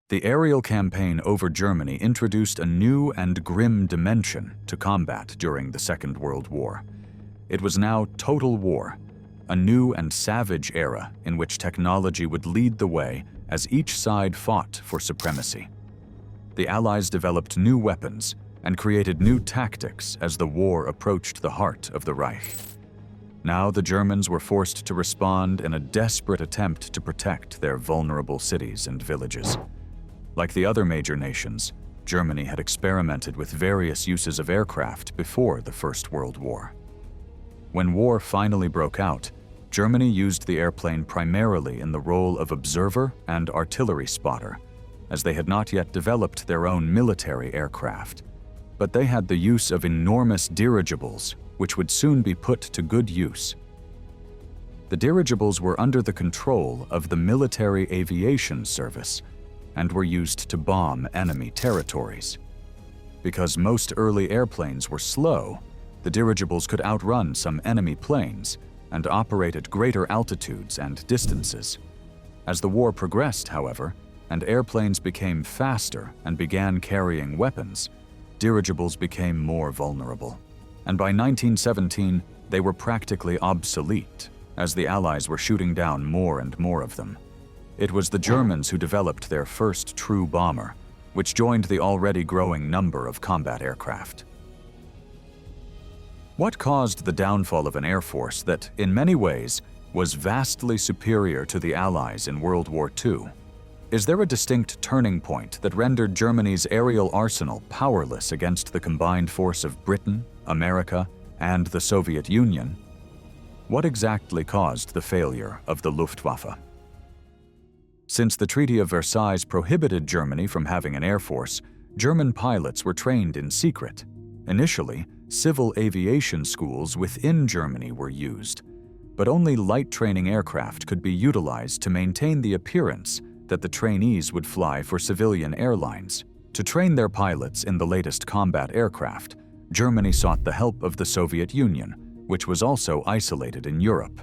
The aerial campaign over Germany introduced a new and grim dimension to combat during the Second World War. It was now total war, a new and savage era in which technology would lead the way as each side fought for supremacy. The Allies developed new weapons and created new tactics as the war approached the heart of the Reich. Now the Germans were forced to respond in a desperate attempt to protect their vulnerable cities and villages. Like the other major nations, Germany had experimented with various uses of aircraft before the First World War. When war finally broke out, Germany used the airplane primarily in the role of observer and artillery spotter, as they had not yet developed their own military aircraft. But they had the use of enormous dirigibles, which would soon be put to good use. The dirigibles were under the control of the Military Aviation Service and were used to bomb enemy territories. Because most early airplanes were slow, the dirigibles could outrun some enemy planes and operate at greater altitudes and distances. As the war progressed, however, and airplanes became faster and began carrying weapons, dirigibles became more vulnerable. And by 1917, they were practically obsolete, as the Allies were shooting down more and more of them. It was the Germans who developed their first true bomber, which joined the already growing number of combat aircraft. What caused the downfall of an air force that, in many ways, was vastly superior to the Allies in World War II? Is there a distinct turning point that rendered Germany's aerial arsenal powerless against the combined force of Britain, America, and the Soviet Union? What exactly caused the failure of the Luftwaffe? Since the Treaty of Versailles prohibited Germany from having an air force, German pilots were trained in secret. Initially, civil aviation schools within Germany were used, but only light training aircraft could be utilized to maintain the appearance that the trainees would fly for civilian airlines. To train their pilots in the latest combat aircraft, Germany sought the help of the Soviet Union, which was also isolated in Europe.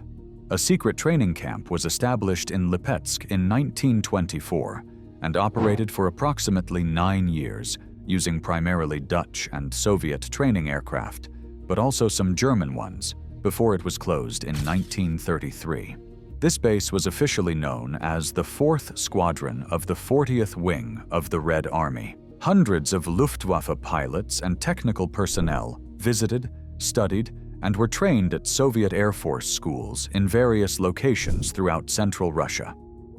A secret training camp was established in Lipetsk in 1924 and operated for approximately 9 years, using primarily Dutch and Soviet training aircraft, but also some German ones, before it was closed in 1933. This base was officially known as the 4th Squadron of the 40th Wing of the Red Army. Hundreds of Luftwaffe pilots and technical personnel visited, studied, and were trained at Soviet Air Force schools in various locations throughout Central Russia.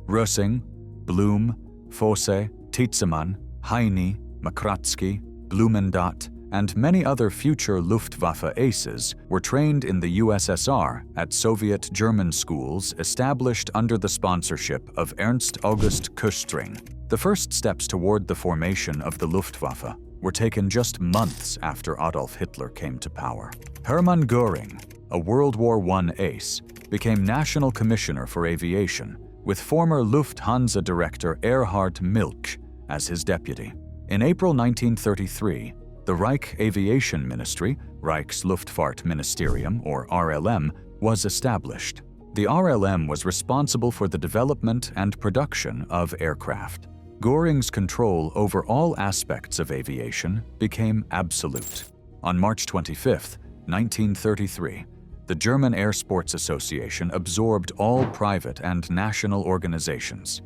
Rösing, Blum, Fosse, Tietzemann, Heine, Makratski, Blumendath, and many other future Luftwaffe aces were trained in the USSR at Soviet German schools established under the sponsorship of Ernst August Köstring. The first steps toward the formation of the Luftwaffe were taken just months after Adolf Hitler came to power. Hermann Göring, a World War I ace, became National Commissioner for Aviation, with former Lufthansa director Erhard Milch as his deputy. In April 1933, the Reich Aviation Ministry, Reichsluftfahrtministerium, or RLM, was established. The RLM was responsible for the development and production of aircraft. Göring's control over all aspects of aviation became absolute. On March 25, 1933, the German Air Sports Association absorbed all private and national organizations.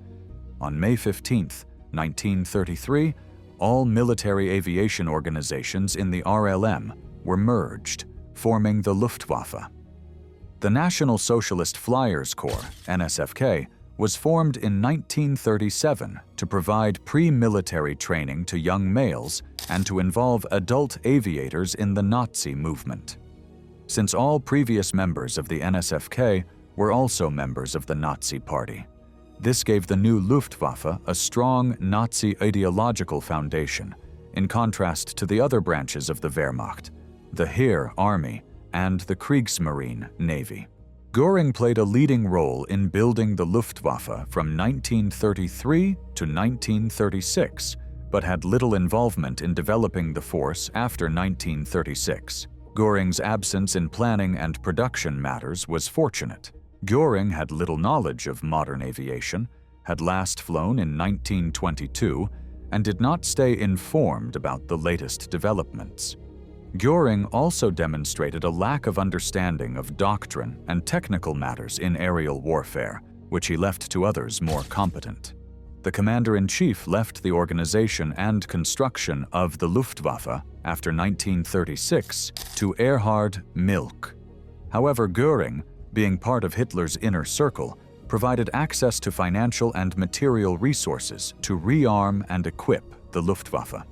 On May 15, 1933, all military aviation organizations in the RLM were merged, forming the Luftwaffe. The National Socialist Flyers Corps, NSFK, was formed in 1937 to provide pre-military training to young males and to involve adult aviators in the Nazi movement. Since all previous members of the NSFK were also members of the Nazi Party, this gave the new Luftwaffe a strong Nazi ideological foundation, in contrast to the other branches of the Wehrmacht, the Heer Army, and the Kriegsmarine Navy. Göring played a leading role in building the Luftwaffe from 1933 to 1936, but had little involvement in developing the force after 1936. Göring's absence in planning and production matters was fortunate. Göring had little knowledge of modern aviation, had last flown in 1922 and did not stay informed about the latest developments. Göring also demonstrated a lack of understanding of doctrine and technical matters in aerial warfare, which he left to others more competent. The commander-in-chief left the organization and construction of the Luftwaffe after 1936 to Erhard Milch. However, Göring, being part of Hitler's inner circle, provided access to financial and material resources to rearm and equip the Luftwaffe.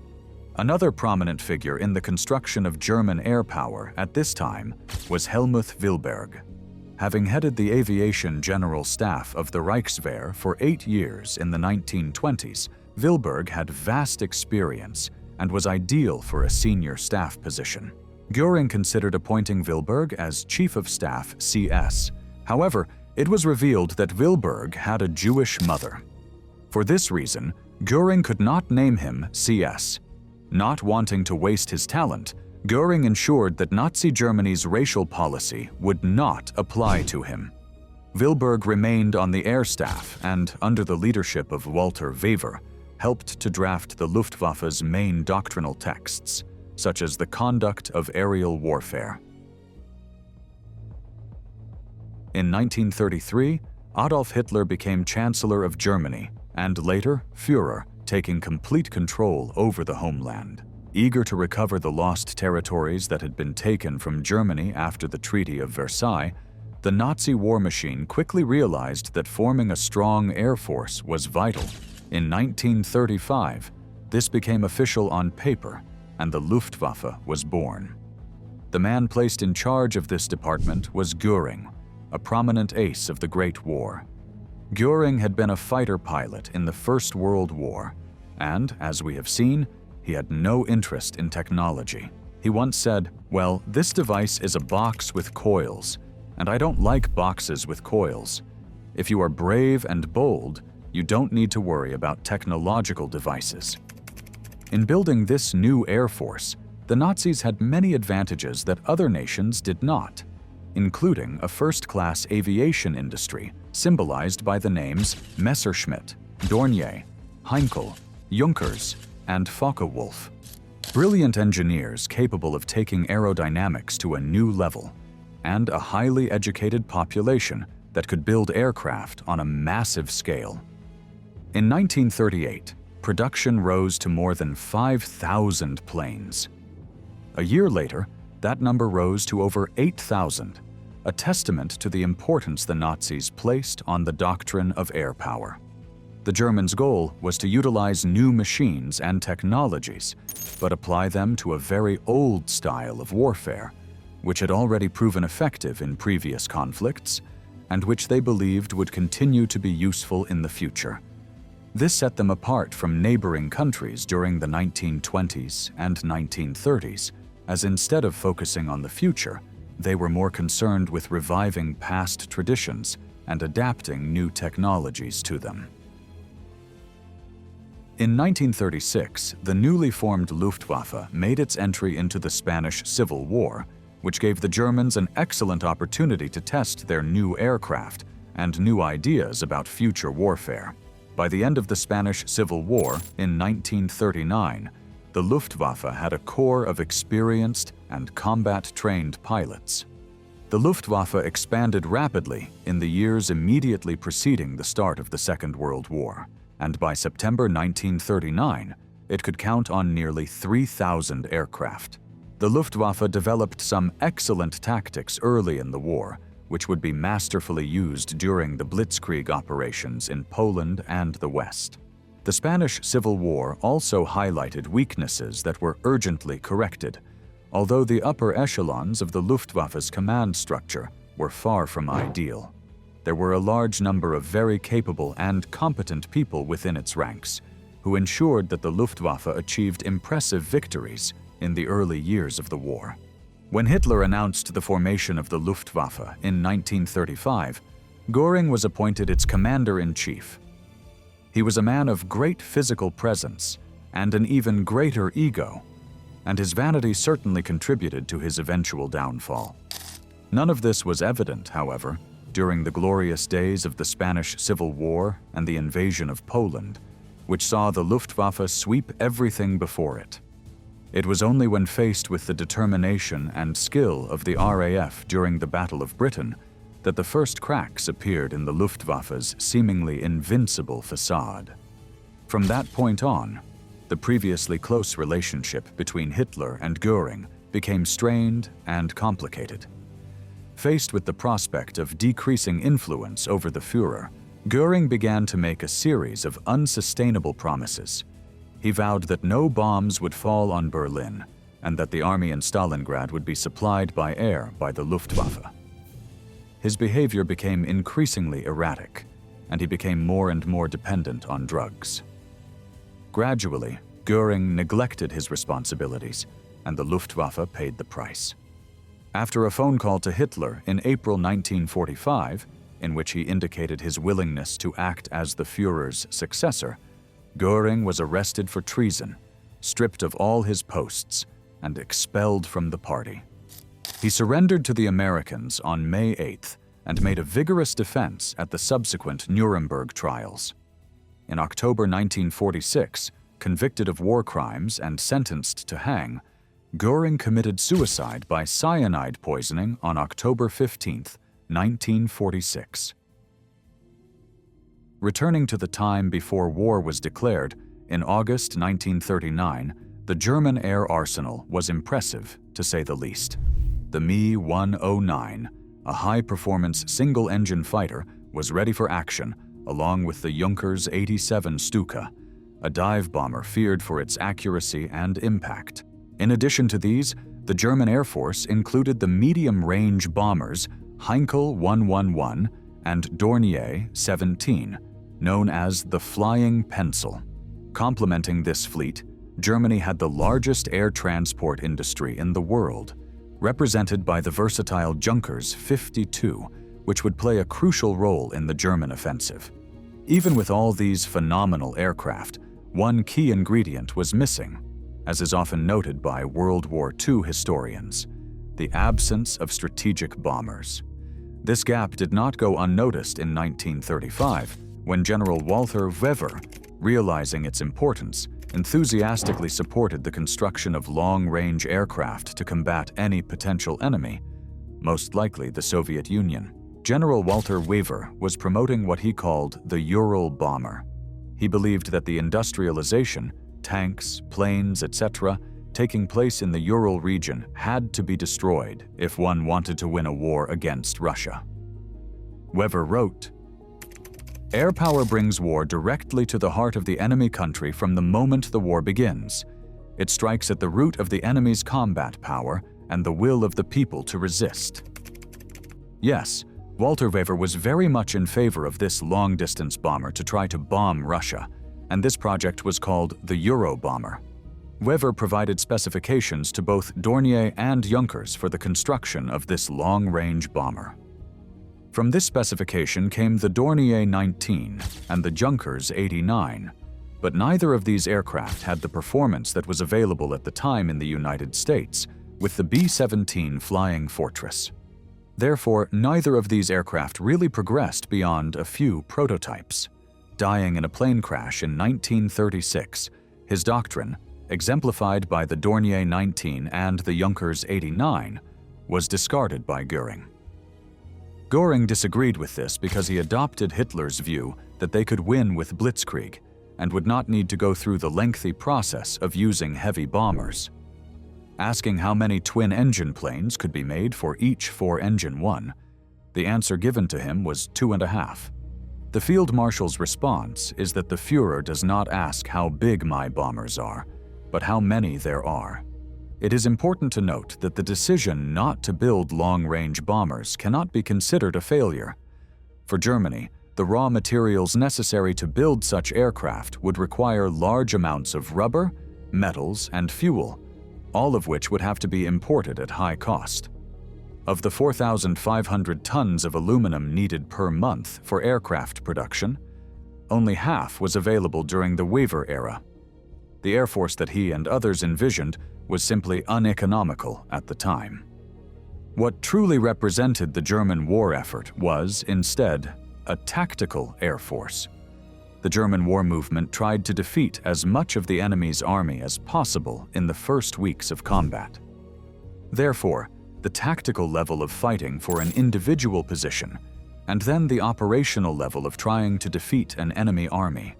Another prominent figure in the construction of German air power at this time was Helmuth Wilberg. Having headed the aviation general staff of the Reichswehr for 8 years in the 1920s, Wilberg had vast experience and was ideal for a senior staff position. Göring considered appointing Wilberg as Chief of Staff CS. However, it was revealed that Wilberg had a Jewish mother. For this reason, Göring could not name him CS. Not wanting to waste his talent, Göring ensured that Nazi Germany's racial policy would not apply to him. Wilberg remained on the air staff and, under the leadership of Walter Wever, helped to draft the Luftwaffe's main doctrinal texts, such as the conduct of aerial warfare. In 1933, Adolf Hitler became Chancellor of Germany and later Führer, taking complete control over the homeland. Eager to recover the lost territories that had been taken from Germany after the Treaty of Versailles, the Nazi war machine quickly realized that forming a strong air force was vital. In 1935, this became official on paper, and the Luftwaffe was born. The man placed in charge of this department was Göring, a prominent ace of the Great War. Göring had been a fighter pilot in the First World War, and, as we have seen, he had no interest in technology. He once said, "Well, this device is a box with coils, and I don't like boxes with coils. If you are brave and bold, you don't need to worry about technological devices." In building this new air force, the Nazis had many advantages that other nations did not, including a first-class aviation industry symbolized by the names Messerschmitt, Dornier, Heinkel, Junkers, and Focke-Wulf. Brilliant engineers capable of taking aerodynamics to a new level, and a highly educated population that could build aircraft on a massive scale. In 1938, production rose to more than 5,000 planes. A year later, that number rose to over 8,000, a testament to the importance the Nazis placed on the doctrine of air power. The Germans' goal was to utilize new machines and technologies, but apply them to a very old style of warfare, which had already proven effective in previous conflicts, and which they believed would continue to be useful in the future. This set them apart from neighboring countries during the 1920s and 1930s, as instead of focusing on the future, they were more concerned with reviving past traditions and adapting new technologies to them. In 1936, the newly formed Luftwaffe made its entry into the Spanish Civil War, which gave the Germans an excellent opportunity to test their new aircraft and new ideas about future warfare. By the end of the Spanish Civil War in 1939, the Luftwaffe had a corps of experienced and combat-trained pilots. The Luftwaffe expanded rapidly in the years immediately preceding the start of the Second World War, and by September 1939, it could count on nearly 3,000 aircraft. The Luftwaffe developed some excellent tactics early in the war, which would be masterfully used during the Blitzkrieg operations in Poland and the West. The Spanish Civil War also highlighted weaknesses that were urgently corrected, although the upper echelons of the Luftwaffe's command structure were far from ideal. There were a large number of very capable and competent people within its ranks, who ensured that the Luftwaffe achieved impressive victories in the early years of the war. When Hitler announced the formation of the Luftwaffe in 1935, Göring was appointed its commander-in-chief. He was a man of great physical presence and an even greater ego, and his vanity certainly contributed to his eventual downfall. None of this was evident, however, during the glorious days of the Spanish Civil War and the invasion of Poland, which saw the Luftwaffe sweep everything before it. It was only when faced with the determination and skill of the RAF during the Battle of Britain that the first cracks appeared in the Luftwaffe's seemingly invincible facade. From that point on, the previously close relationship between Hitler and Göring became strained and complicated. Faced with the prospect of decreasing influence over the Führer, Göring began to make a series of unsustainable promises. He vowed that no bombs would fall on Berlin and that the army in Stalingrad would be supplied by air by the Luftwaffe. His behavior became increasingly erratic, and he became more and more dependent on drugs. Gradually, Göring neglected his responsibilities, and the Luftwaffe paid the price. After a phone call to Hitler in April 1945, in which he indicated his willingness to act as the Führer's successor, Göring was arrested for treason, stripped of all his posts, and expelled from the party. He surrendered to the Americans on May 8th and made a vigorous defense at the subsequent Nuremberg trials. In October 1946, convicted of war crimes and sentenced to hang, Göring committed suicide by cyanide poisoning on October 15, 1946. Returning to the time before war was declared, in August 1939, the German air arsenal was impressive, to say the least. The Me-109, a high-performance single-engine fighter, was ready for action, along with the Junkers 87 Stuka, a dive bomber feared for its accuracy and impact. In addition to these, the German Air Force included the medium-range bombers Heinkel 111 and Dornier 17, known as the Flying Pencil. Complementing this fleet, Germany had the largest air transport industry in the world, represented by the versatile Junkers 52, which would play a crucial role in the German offensive. Even with all these phenomenal aircraft, one key ingredient was missing, as is often noted by World War II historians: the absence of strategic bombers. This gap did not go unnoticed in 1935, when General Walter Wever, realizing its importance, enthusiastically supported the construction of long-range aircraft to combat any potential enemy, most likely the Soviet Union. General Walter Wever was promoting what he called the Ural bomber. He believed that the industrialization, tanks, planes, etc., taking place in the Ural region had to be destroyed if one wanted to win a war against Russia. Wever wrote, "Air power brings war directly to the heart of the enemy country from the moment the war begins. It strikes at the root of the enemy's combat power and the will of the people to resist." Yes, Walter Wever was very much in favor of this long-distance bomber to try to bomb Russia, and this project was called the Eurobomber. Wever provided specifications to both Dornier and Junkers for the construction of this long-range bomber. From this specification came the Dornier 19 and the Junkers 89, but neither of these aircraft had the performance that was available at the time in the United States with the B-17 Flying Fortress. Therefore, neither of these aircraft really progressed beyond a few prototypes. Dying in a plane crash in 1936, his doctrine, exemplified by the Dornier 19 and the Junkers 89, was discarded by Göring. Göring disagreed with this because he adopted Hitler's view that they could win with blitzkrieg and would not need to go through the lengthy process of using heavy bombers. Asking how many twin-engine planes could be made for each four-engine one, the answer given to him was 2.5. The Field Marshal's response is that the Führer does not ask how big my bombers are, but how many there are. It is important to note that the decision not to build long-range bombers cannot be considered a failure. For Germany, the raw materials necessary to build such aircraft would require large amounts of rubber, metals, and fuel, all of which would have to be imported at high cost. Of the 4,500 tons of aluminum needed per month for aircraft production, only half was available during the Wever era. The Air Force that he and others envisioned was simply uneconomical at the time. What truly represented the German war effort was, instead, a tactical air force. The German war movement tried to defeat as much of the enemy's army as possible in the first weeks of combat. Therefore, the tactical level of fighting for an individual position, and then the operational level of trying to defeat an enemy army.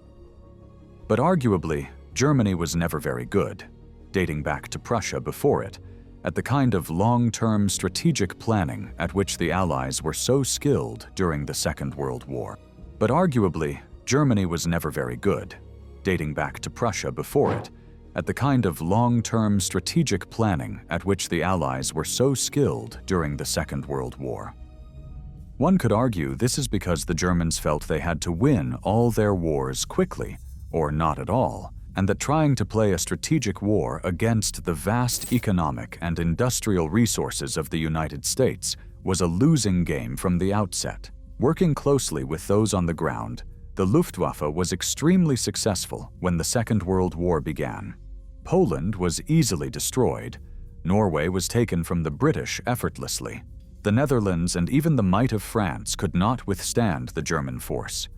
But arguably, Germany was never very good, dating back to Prussia before it, at the kind of long-term strategic planning at which the Allies were so skilled during the Second World War. But arguably, Germany was never very good, dating back to Prussia before it, at the kind of long-term strategic planning at which the Allies were so skilled during the Second World War. One could argue this is because the Germans felt they had to win all their wars quickly, or not at all, and that trying to play a strategic war against the vast economic and industrial resources of the United States was a losing game from the outset. Working closely with those on the ground, the Luftwaffe was extremely successful when the Second World War began. Poland was easily destroyed. Norway was taken from the British effortlessly. The Netherlands and even the might of France could not withstand the German force.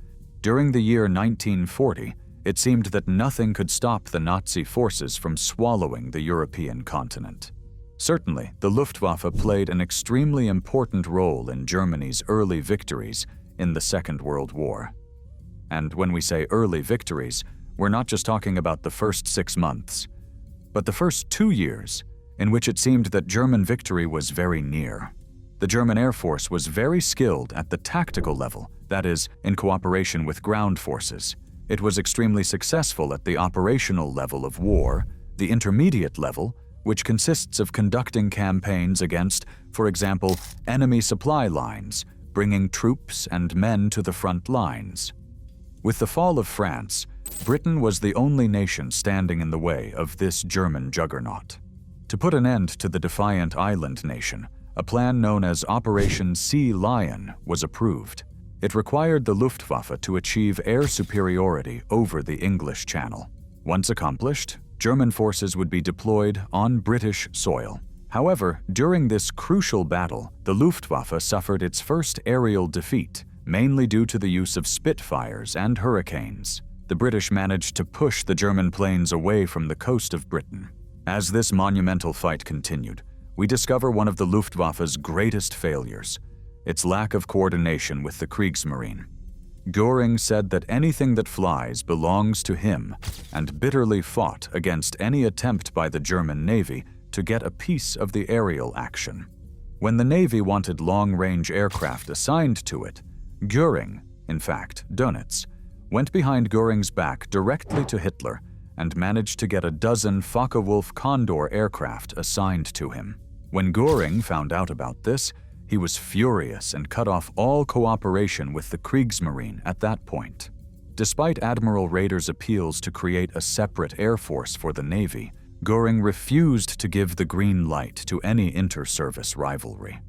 During the year 1940, it seemed that nothing could stop the Nazi forces from swallowing the European continent. Certainly, the Luftwaffe played an extremely important role in Germany's early victories in the Second World War. And when we say early victories, we're not just talking about the first 6 months, but the first 2 years, in which it seemed that German victory was very near. The German Air Force was very skilled at the tactical level, that is, in cooperation with ground forces. It was extremely successful at the operational level of war, the intermediate level, which consists of conducting campaigns against, for example, enemy supply lines, bringing troops and men to the front lines. With the fall of France, Britain was the only nation standing in the way of this German juggernaut. To put an end to the defiant island nation, a plan known as Operation Sea Lion was approved. It required the Luftwaffe to achieve air superiority over the English Channel. Once accomplished, German forces would be deployed on British soil. However, during this crucial battle, the Luftwaffe suffered its first aerial defeat, mainly due to the use of Spitfires and Hurricanes. The British managed to push the German planes away from the coast of Britain. As this monumental fight continued, we discover one of the Luftwaffe's greatest failures: its lack of coordination with the Kriegsmarine. Göring said that anything that flies belongs to him, and bitterly fought against any attempt by the German Navy to get a piece of the aerial action. When the Navy wanted long-range aircraft assigned to it, Göring, in fact, Dönitz, went behind Göring's back directly to Hitler and managed to get a dozen Focke-Wulf Condor aircraft assigned to him. When Göring found out about this, he was furious and cut off all cooperation with the Kriegsmarine at that point. Despite Admiral Raeder's appeals to create a separate air force for the Navy, Göring refused to give the green light to any inter-service rivalry.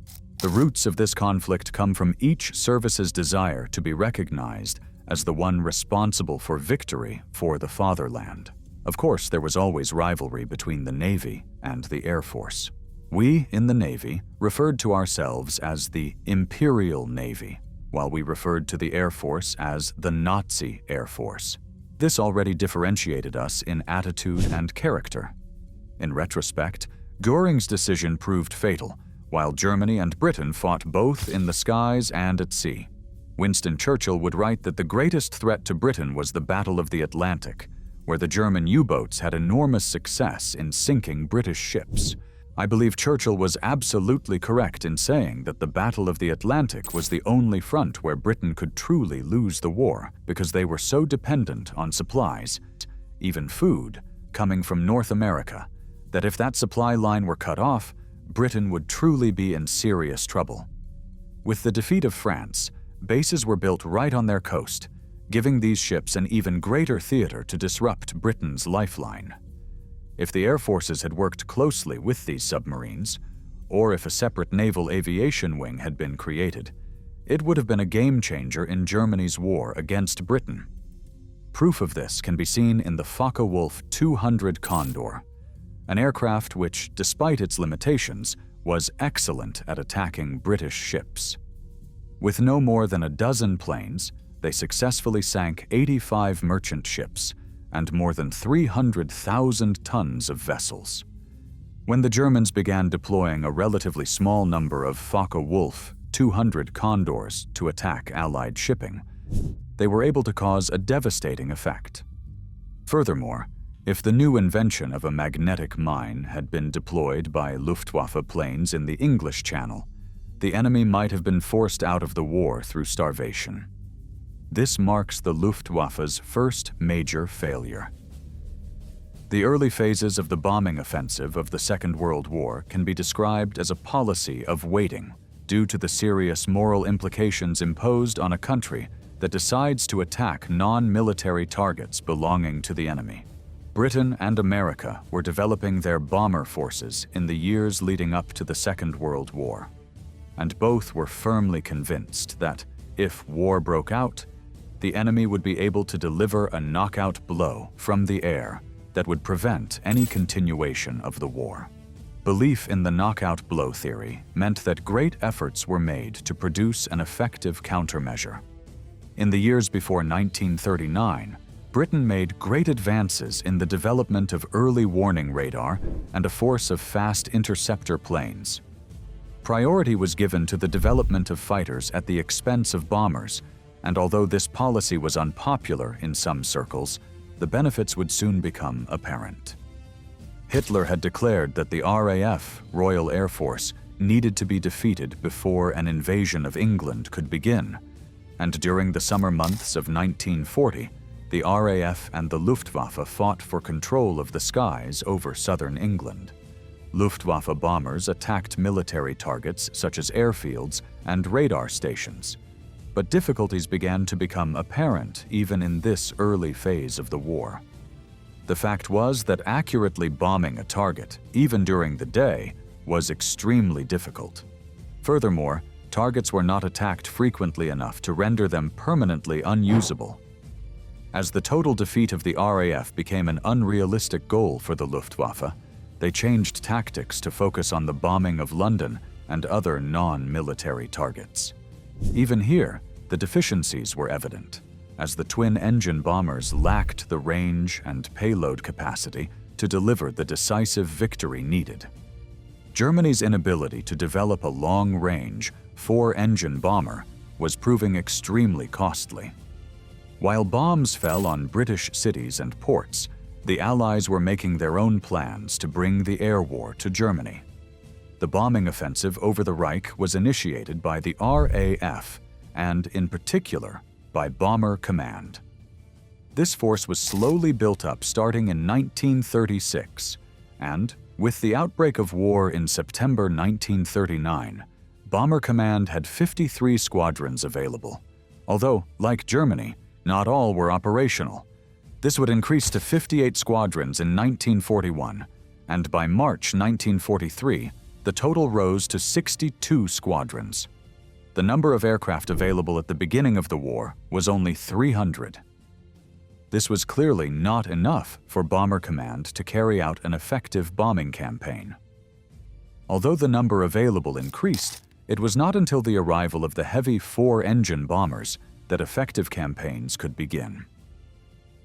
The roots of this conflict come from each service's desire to be recognized as the one responsible for victory for the fatherland. Of course, there was always rivalry between the Navy and the Air Force. We, in the Navy, referred to ourselves as the Imperial Navy, while we referred to the Air Force as the Nazi Air Force. This already differentiated us in attitude and character. In retrospect, Göring's decision proved fatal, while Germany and Britain fought both in the skies and at sea. Winston Churchill would write that the greatest threat to Britain was the Battle of the Atlantic, where the German U-boats had enormous success in sinking British ships. I believe Churchill was absolutely correct in saying that the Battle of the Atlantic was the only front where Britain could truly lose the war, because they were so dependent on supplies, even food, coming from North America, that if that supply line were cut off, Britain would truly be in serious trouble. With the defeat of France, bases were built right on their coast, giving these ships an even greater theater to disrupt Britain's lifeline. If the air forces had worked closely with these submarines, or if a separate naval aviation wing had been created, it would have been a game-changer in Germany's war against Britain. Proof of this can be seen in the Focke-Wulf 200 Condor, an aircraft which, despite its limitations, was excellent at attacking British ships. With no more than a dozen planes, they successfully sank 85 merchant ships and more than 300,000 tons of vessels. When the Germans began deploying a relatively small number of Focke-Wulf 200 Condors to attack Allied shipping, they were able to cause a devastating effect. Furthermore, if the new invention of a magnetic mine had been deployed by Luftwaffe planes in the English Channel, the enemy might have been forced out of the war through starvation. This marks the Luftwaffe's first major failure. The early phases of the bombing offensive of the Second World War can be described as a policy of waiting due to the serious moral implications imposed on a country that decides to attack non-military targets belonging to the enemy. Britain and America were developing their bomber forces in the years leading up to the Second World War, and both were firmly convinced that, if war broke out, the enemy would be able to deliver a knockout blow from the air that would prevent any continuation of the war. Belief in the knockout blow theory meant that great efforts were made to produce an effective countermeasure. In the years before 1939, Britain made great advances in the development of early warning radar and a force of fast interceptor planes. Priority was given to the development of fighters at the expense of bombers, and although this policy was unpopular in some circles, the benefits would soon become apparent. Hitler had declared that the RAF, Royal Air Force, needed to be defeated before an invasion of England could begin, and during the summer months of 1940, the RAF and the Luftwaffe fought for control of the skies over southern England. Luftwaffe bombers attacked military targets such as airfields and radar stations, but difficulties began to become apparent even in this early phase of the war. The fact was that accurately bombing a target, even during the day, was extremely difficult. Furthermore, targets were not attacked frequently enough to render them permanently unusable. As the total defeat of the RAF became an unrealistic goal for the Luftwaffe, they changed tactics to focus on the bombing of London and other non-military targets. Even here, the deficiencies were evident, as the twin-engine bombers lacked the range and payload capacity to deliver the decisive victory needed. Germany's inability to develop a long-range, four-engine bomber was proving extremely costly. While bombs fell on British cities and ports, the Allies were making their own plans to bring the air war to Germany. The bombing offensive over the Reich was initiated by the RAF and, in particular, by Bomber Command. This force was slowly built up starting in 1936, and, with the outbreak of war in September 1939, Bomber Command had 53 squadrons available, although, like Germany, not all were operational. This would increase to 58 squadrons in 1941, and by March 1943, the total rose to 62 squadrons. The number of aircraft available at the beginning of the war was only 300. This was clearly not enough for Bomber Command to carry out an effective bombing campaign. Although the number available increased, it was not until the arrival of the heavy four-engine bombers that effective campaigns could begin.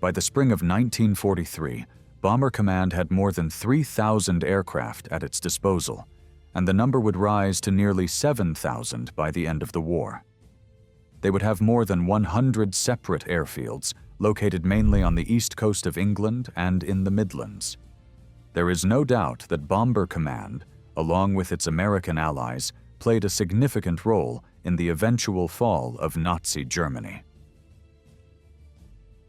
By the spring of 1943, Bomber Command had more than 3,000 aircraft at its disposal, and the number would rise to nearly 7,000 by the end of the war. They would have more than 100 separate airfields located mainly on the east coast of England and in the Midlands. There is no doubt that Bomber Command, along with its American allies, played a significant role in the eventual fall of Nazi Germany.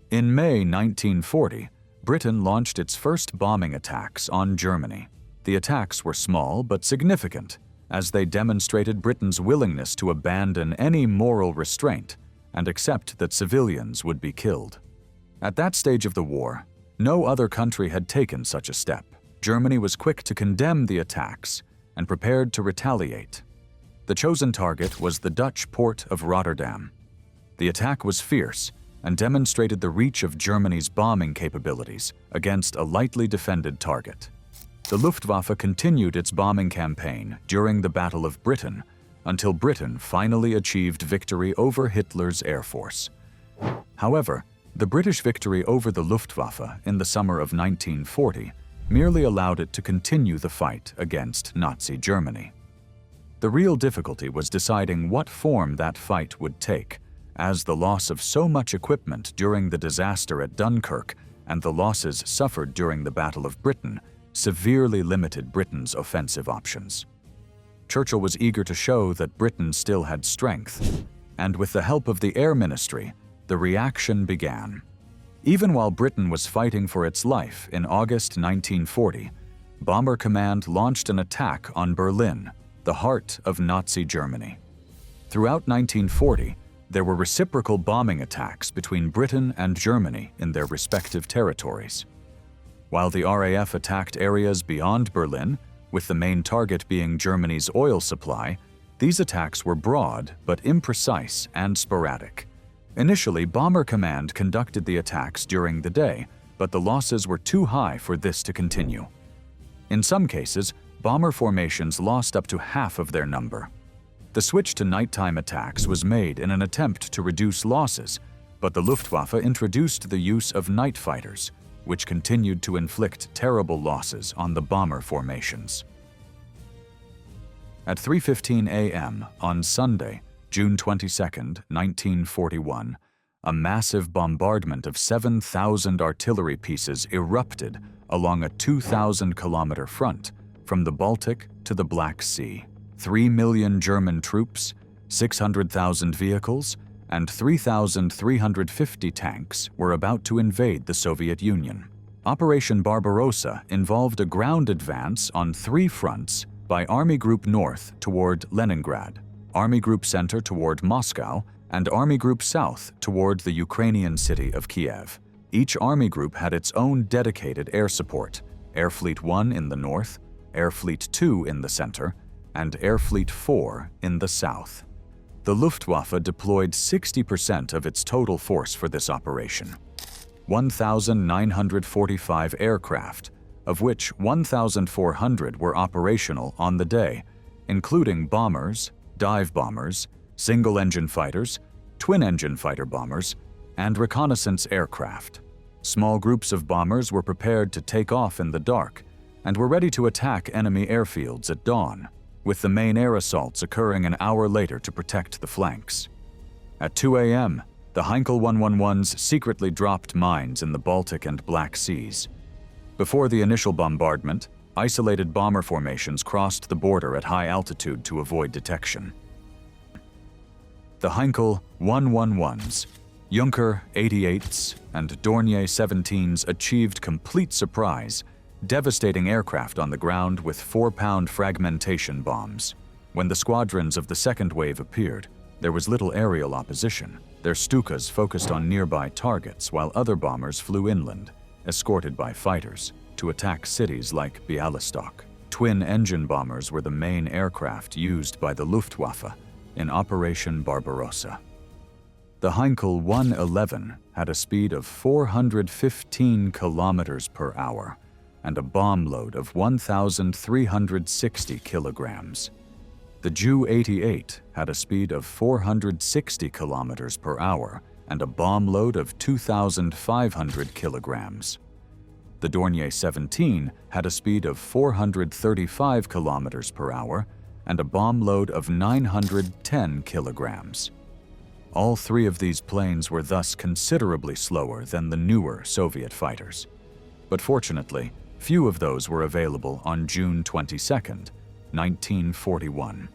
In May 1940, Britain launched its first bombing attacks on Germany. The attacks were small but significant, as they demonstrated Britain's willingness to abandon any moral restraint and accept that civilians would be killed. At that stage of the war, no other country had taken such a step. Germany was quick to condemn the attacks and prepared to retaliate. The chosen target was the Dutch port of Rotterdam. The attack was fierce and demonstrated the reach of Germany's bombing capabilities against a lightly defended target. The Luftwaffe continued its bombing campaign during the Battle of Britain until Britain finally achieved victory over Hitler's air force. However, the British victory over the Luftwaffe in the summer of 1940 merely allowed it to continue the fight against Nazi Germany. The real difficulty was deciding what form that fight would take, as the loss of so much equipment during the disaster at Dunkirk and the losses suffered during the Battle of Britain severely limited Britain's offensive options. Churchill was eager to show that Britain still had strength, and with the help of the Air Ministry, the reaction began. Even while Britain was fighting for its life in August 1940, Bomber Command launched an attack on Berlin, the heart of Nazi Germany. Throughout 1940, there were reciprocal bombing attacks between Britain and Germany in their respective territories. While the RAF attacked areas beyond Berlin, with the main target being Germany's oil supply, these attacks were broad but imprecise and sporadic. Initially, Bomber Command conducted the attacks during the day, but the losses were too high for this to continue. In some cases, bomber formations lost up to half of their number. The switch to nighttime attacks was made in an attempt to reduce losses, but the Luftwaffe introduced the use of night fighters, which continued to inflict terrible losses on the bomber formations. At 3:15 a.m. on Sunday, June 22, 1941, a massive bombardment of 7,000 artillery pieces erupted along a 2,000-kilometer front from the Baltic to the Black Sea. 3 million German troops, 600,000 vehicles, and 3,350 tanks were about to invade the Soviet Union. Operation Barbarossa involved a ground advance on 3 fronts by Army Group North toward Leningrad, Army Group Center toward Moscow, and Army Group South toward the Ukrainian city of Kiev. Each Army Group had its own dedicated air support: Air Fleet 1 in the north, Air Fleet 2 in the center, and Air Fleet 4 in the south. The Luftwaffe deployed 60% of its total force for this operation. 1,945 aircraft, of which 1,400 were operational on the day, including bombers, dive bombers, single-engine fighters, twin-engine fighter bombers, and reconnaissance aircraft. Small groups of bombers were prepared to take off in the dark and were ready to attack enemy airfields at dawn, with the main air assaults occurring an hour later to protect the flanks. At 2 a.m., the Heinkel 111s secretly dropped mines in the Baltic and Black Seas. Before the initial bombardment, isolated bomber formations crossed the border at high altitude to avoid detection. The Heinkel 111s, Junker 88s, and Dornier 17s achieved complete surprise, devastating aircraft on the ground with 4-pound fragmentation bombs. When the squadrons of the second wave appeared, there was little aerial opposition. Their Stukas focused on nearby targets while other bombers flew inland, escorted by fighters, to attack cities like Bialystok. Twin-engine bombers were the main aircraft used by the Luftwaffe in Operation Barbarossa. The Heinkel 111 had a speed of 415 kilometers per hour and a bomb load of 1,360 kilograms. The Ju-88 had a speed of 460 kilometers per hour and a bomb load of 2,500 kilograms. The Dornier 17 had a speed of 435 kilometers per hour and a bomb load of 910 kilograms. All 3 of these planes were thus considerably slower than the newer Soviet fighters. But fortunately, few of those were available on June 22, 1941.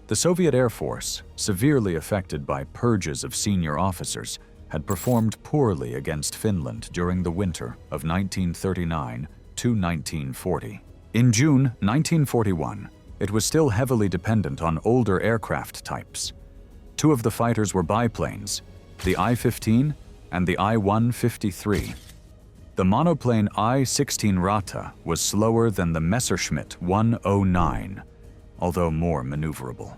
The Soviet Air Force, severely affected by purges of senior officers, had performed poorly against Finland during the winter of 1939 to 1940. In June 1941, it was still heavily dependent on older aircraft types. 2 of the fighters were biplanes, the I-15 and the I-153. The monoplane I-16 Rata was slower than the Messerschmitt 109, although more maneuverable.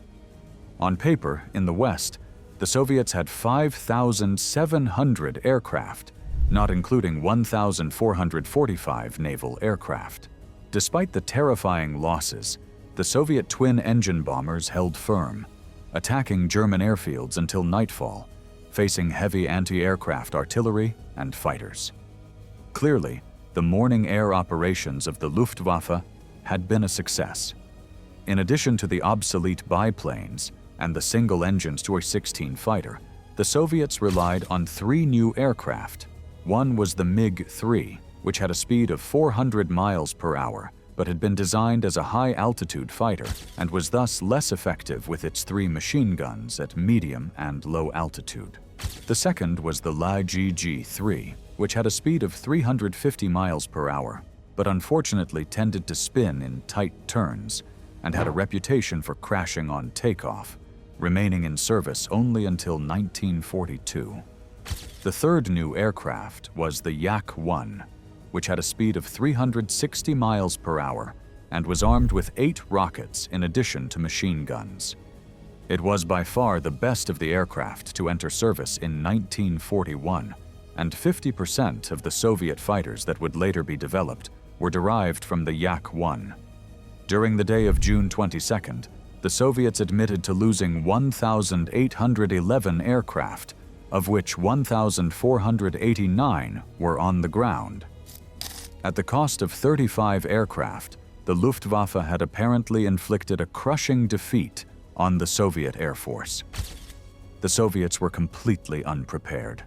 On paper, in the West, the Soviets had 5,700 aircraft, not including 1,445 naval aircraft. Despite the terrifying losses, the Soviet twin-engine bombers held firm, attacking German airfields until nightfall, facing heavy anti-aircraft artillery and fighters. Clearly, the morning air operations of the Luftwaffe had been a success. In addition to the obsolete biplanes and the single-engine Su-16 fighter, the Soviets relied on 3 new aircraft. One was the MiG-3, which had a speed of 400 miles per hour, but had been designed as a high-altitude fighter and was thus less effective with its 3 machine guns at medium and low altitude. The second was the WW2, which had a speed of 350 miles per hour, but unfortunately tended to spin in tight turns and had a reputation for crashing on takeoff, remaining in service only until 1942. The third new aircraft was the Yak-1, which had a speed of 360 miles per hour and was armed with 8 rockets in addition to machine guns. It was by far the best of the aircraft to enter service in 1941, and 50% of the Soviet fighters that would later be developed were derived from the Yak-1. During the day of June 22nd, the Soviets admitted to losing 1,811 aircraft, of which 1,489 were on the ground. At the cost of 35 aircraft, the Luftwaffe had apparently inflicted a crushing defeat on the Soviet Air Force. The Soviets were completely unprepared.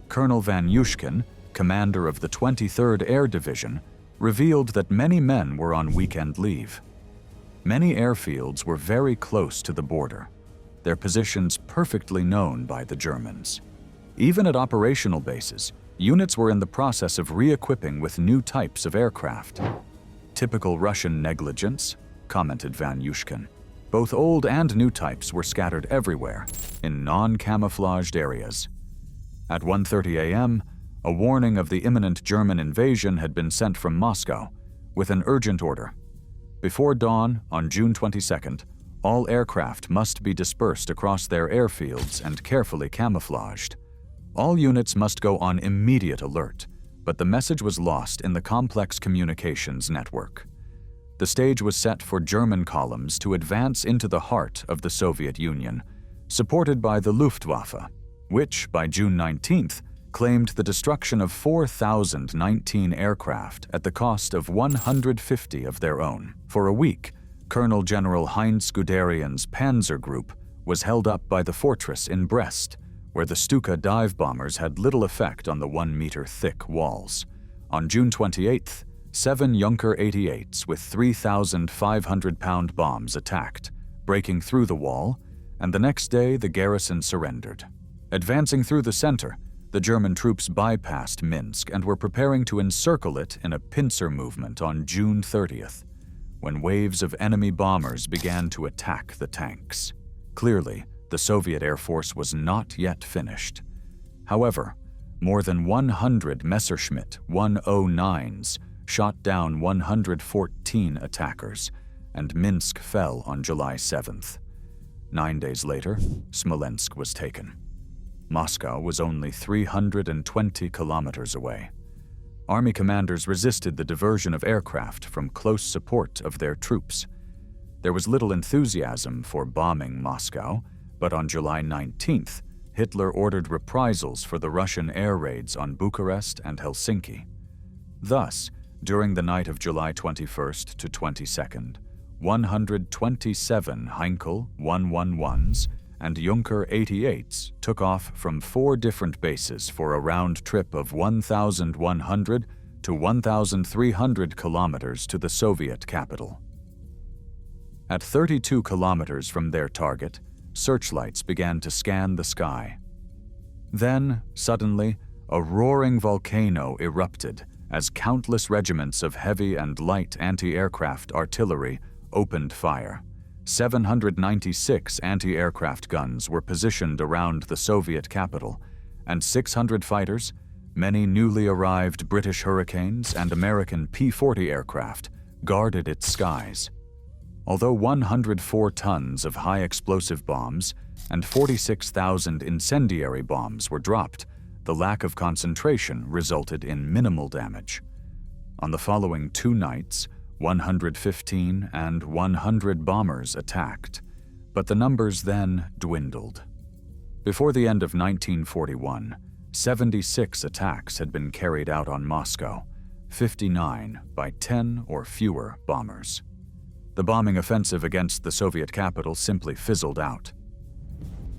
Colonel Van Yushkin, commander of the 23rd Air Division, revealed that many men were on weekend leave. Many airfields were very close to the border, their positions perfectly known by the Germans. Even at operational bases, units were in the process of re-equipping with new types of aircraft. Typical Russian negligence, commented Van Yushkin. Both old and new types were scattered everywhere, in non-camouflaged areas. At 1:30 a.m., a warning of the imminent German invasion had been sent from Moscow, with an urgent order. Before dawn, on June 22nd, all aircraft must be dispersed across their airfields and carefully camouflaged. All units must go on immediate alert, but the message was lost in the complex communications network. The stage was set for German columns to advance into the heart of the Soviet Union, supported by the Luftwaffe, which, by June 19th, claimed the destruction of 4,019 aircraft at the cost of 150 of their own. For a week, Colonel General Heinz Guderian's Panzer Group was held up by the fortress in Brest, where the Stuka dive bombers had little effect on the 1-meter-thick walls. On June 28th, 7 Junker 88s with 3,500-pound bombs attacked, breaking through the wall, and the next day the garrison surrendered. Advancing through the center, the German troops bypassed Minsk and were preparing to encircle it in a pincer movement on June 30th, when waves of enemy bombers began to attack the tanks. Clearly, the Soviet Air Force was not yet finished. However, more than 100 Messerschmitt 109s shot down 114 attackers, and Minsk fell on July 7th. 9 days later, Smolensk was taken. Moscow was only 320 kilometers away. Army commanders resisted the diversion of aircraft from close support of their troops. There was little enthusiasm for bombing Moscow, but on July 19th, Hitler ordered reprisals for the Russian air raids on Bucharest and Helsinki. Thus, during the night of July 21st to 22nd, 127 Heinkel 111s and Junker 88s took off from 4 different bases for a round trip of 1,100 to 1,300 kilometers to the Soviet capital. At 32 kilometers from their target, searchlights began to scan the sky. Then, suddenly, a roaring volcano erupted as countless regiments of heavy and light anti-aircraft artillery opened fire. 796 anti-aircraft guns were positioned around the Soviet capital, and 600 fighters, many newly arrived British Hurricanes and American P-40 aircraft, guarded its skies. Although 104 tons of high-explosive bombs and 46,000 incendiary bombs were dropped, the lack of concentration resulted in minimal damage. On the following 2 nights, 115 and 100 bombers attacked, but the numbers then dwindled. Before the end of 1941, 76 attacks had been carried out on Moscow, 59 by 10 or fewer bombers. The bombing offensive against the Soviet capital simply fizzled out.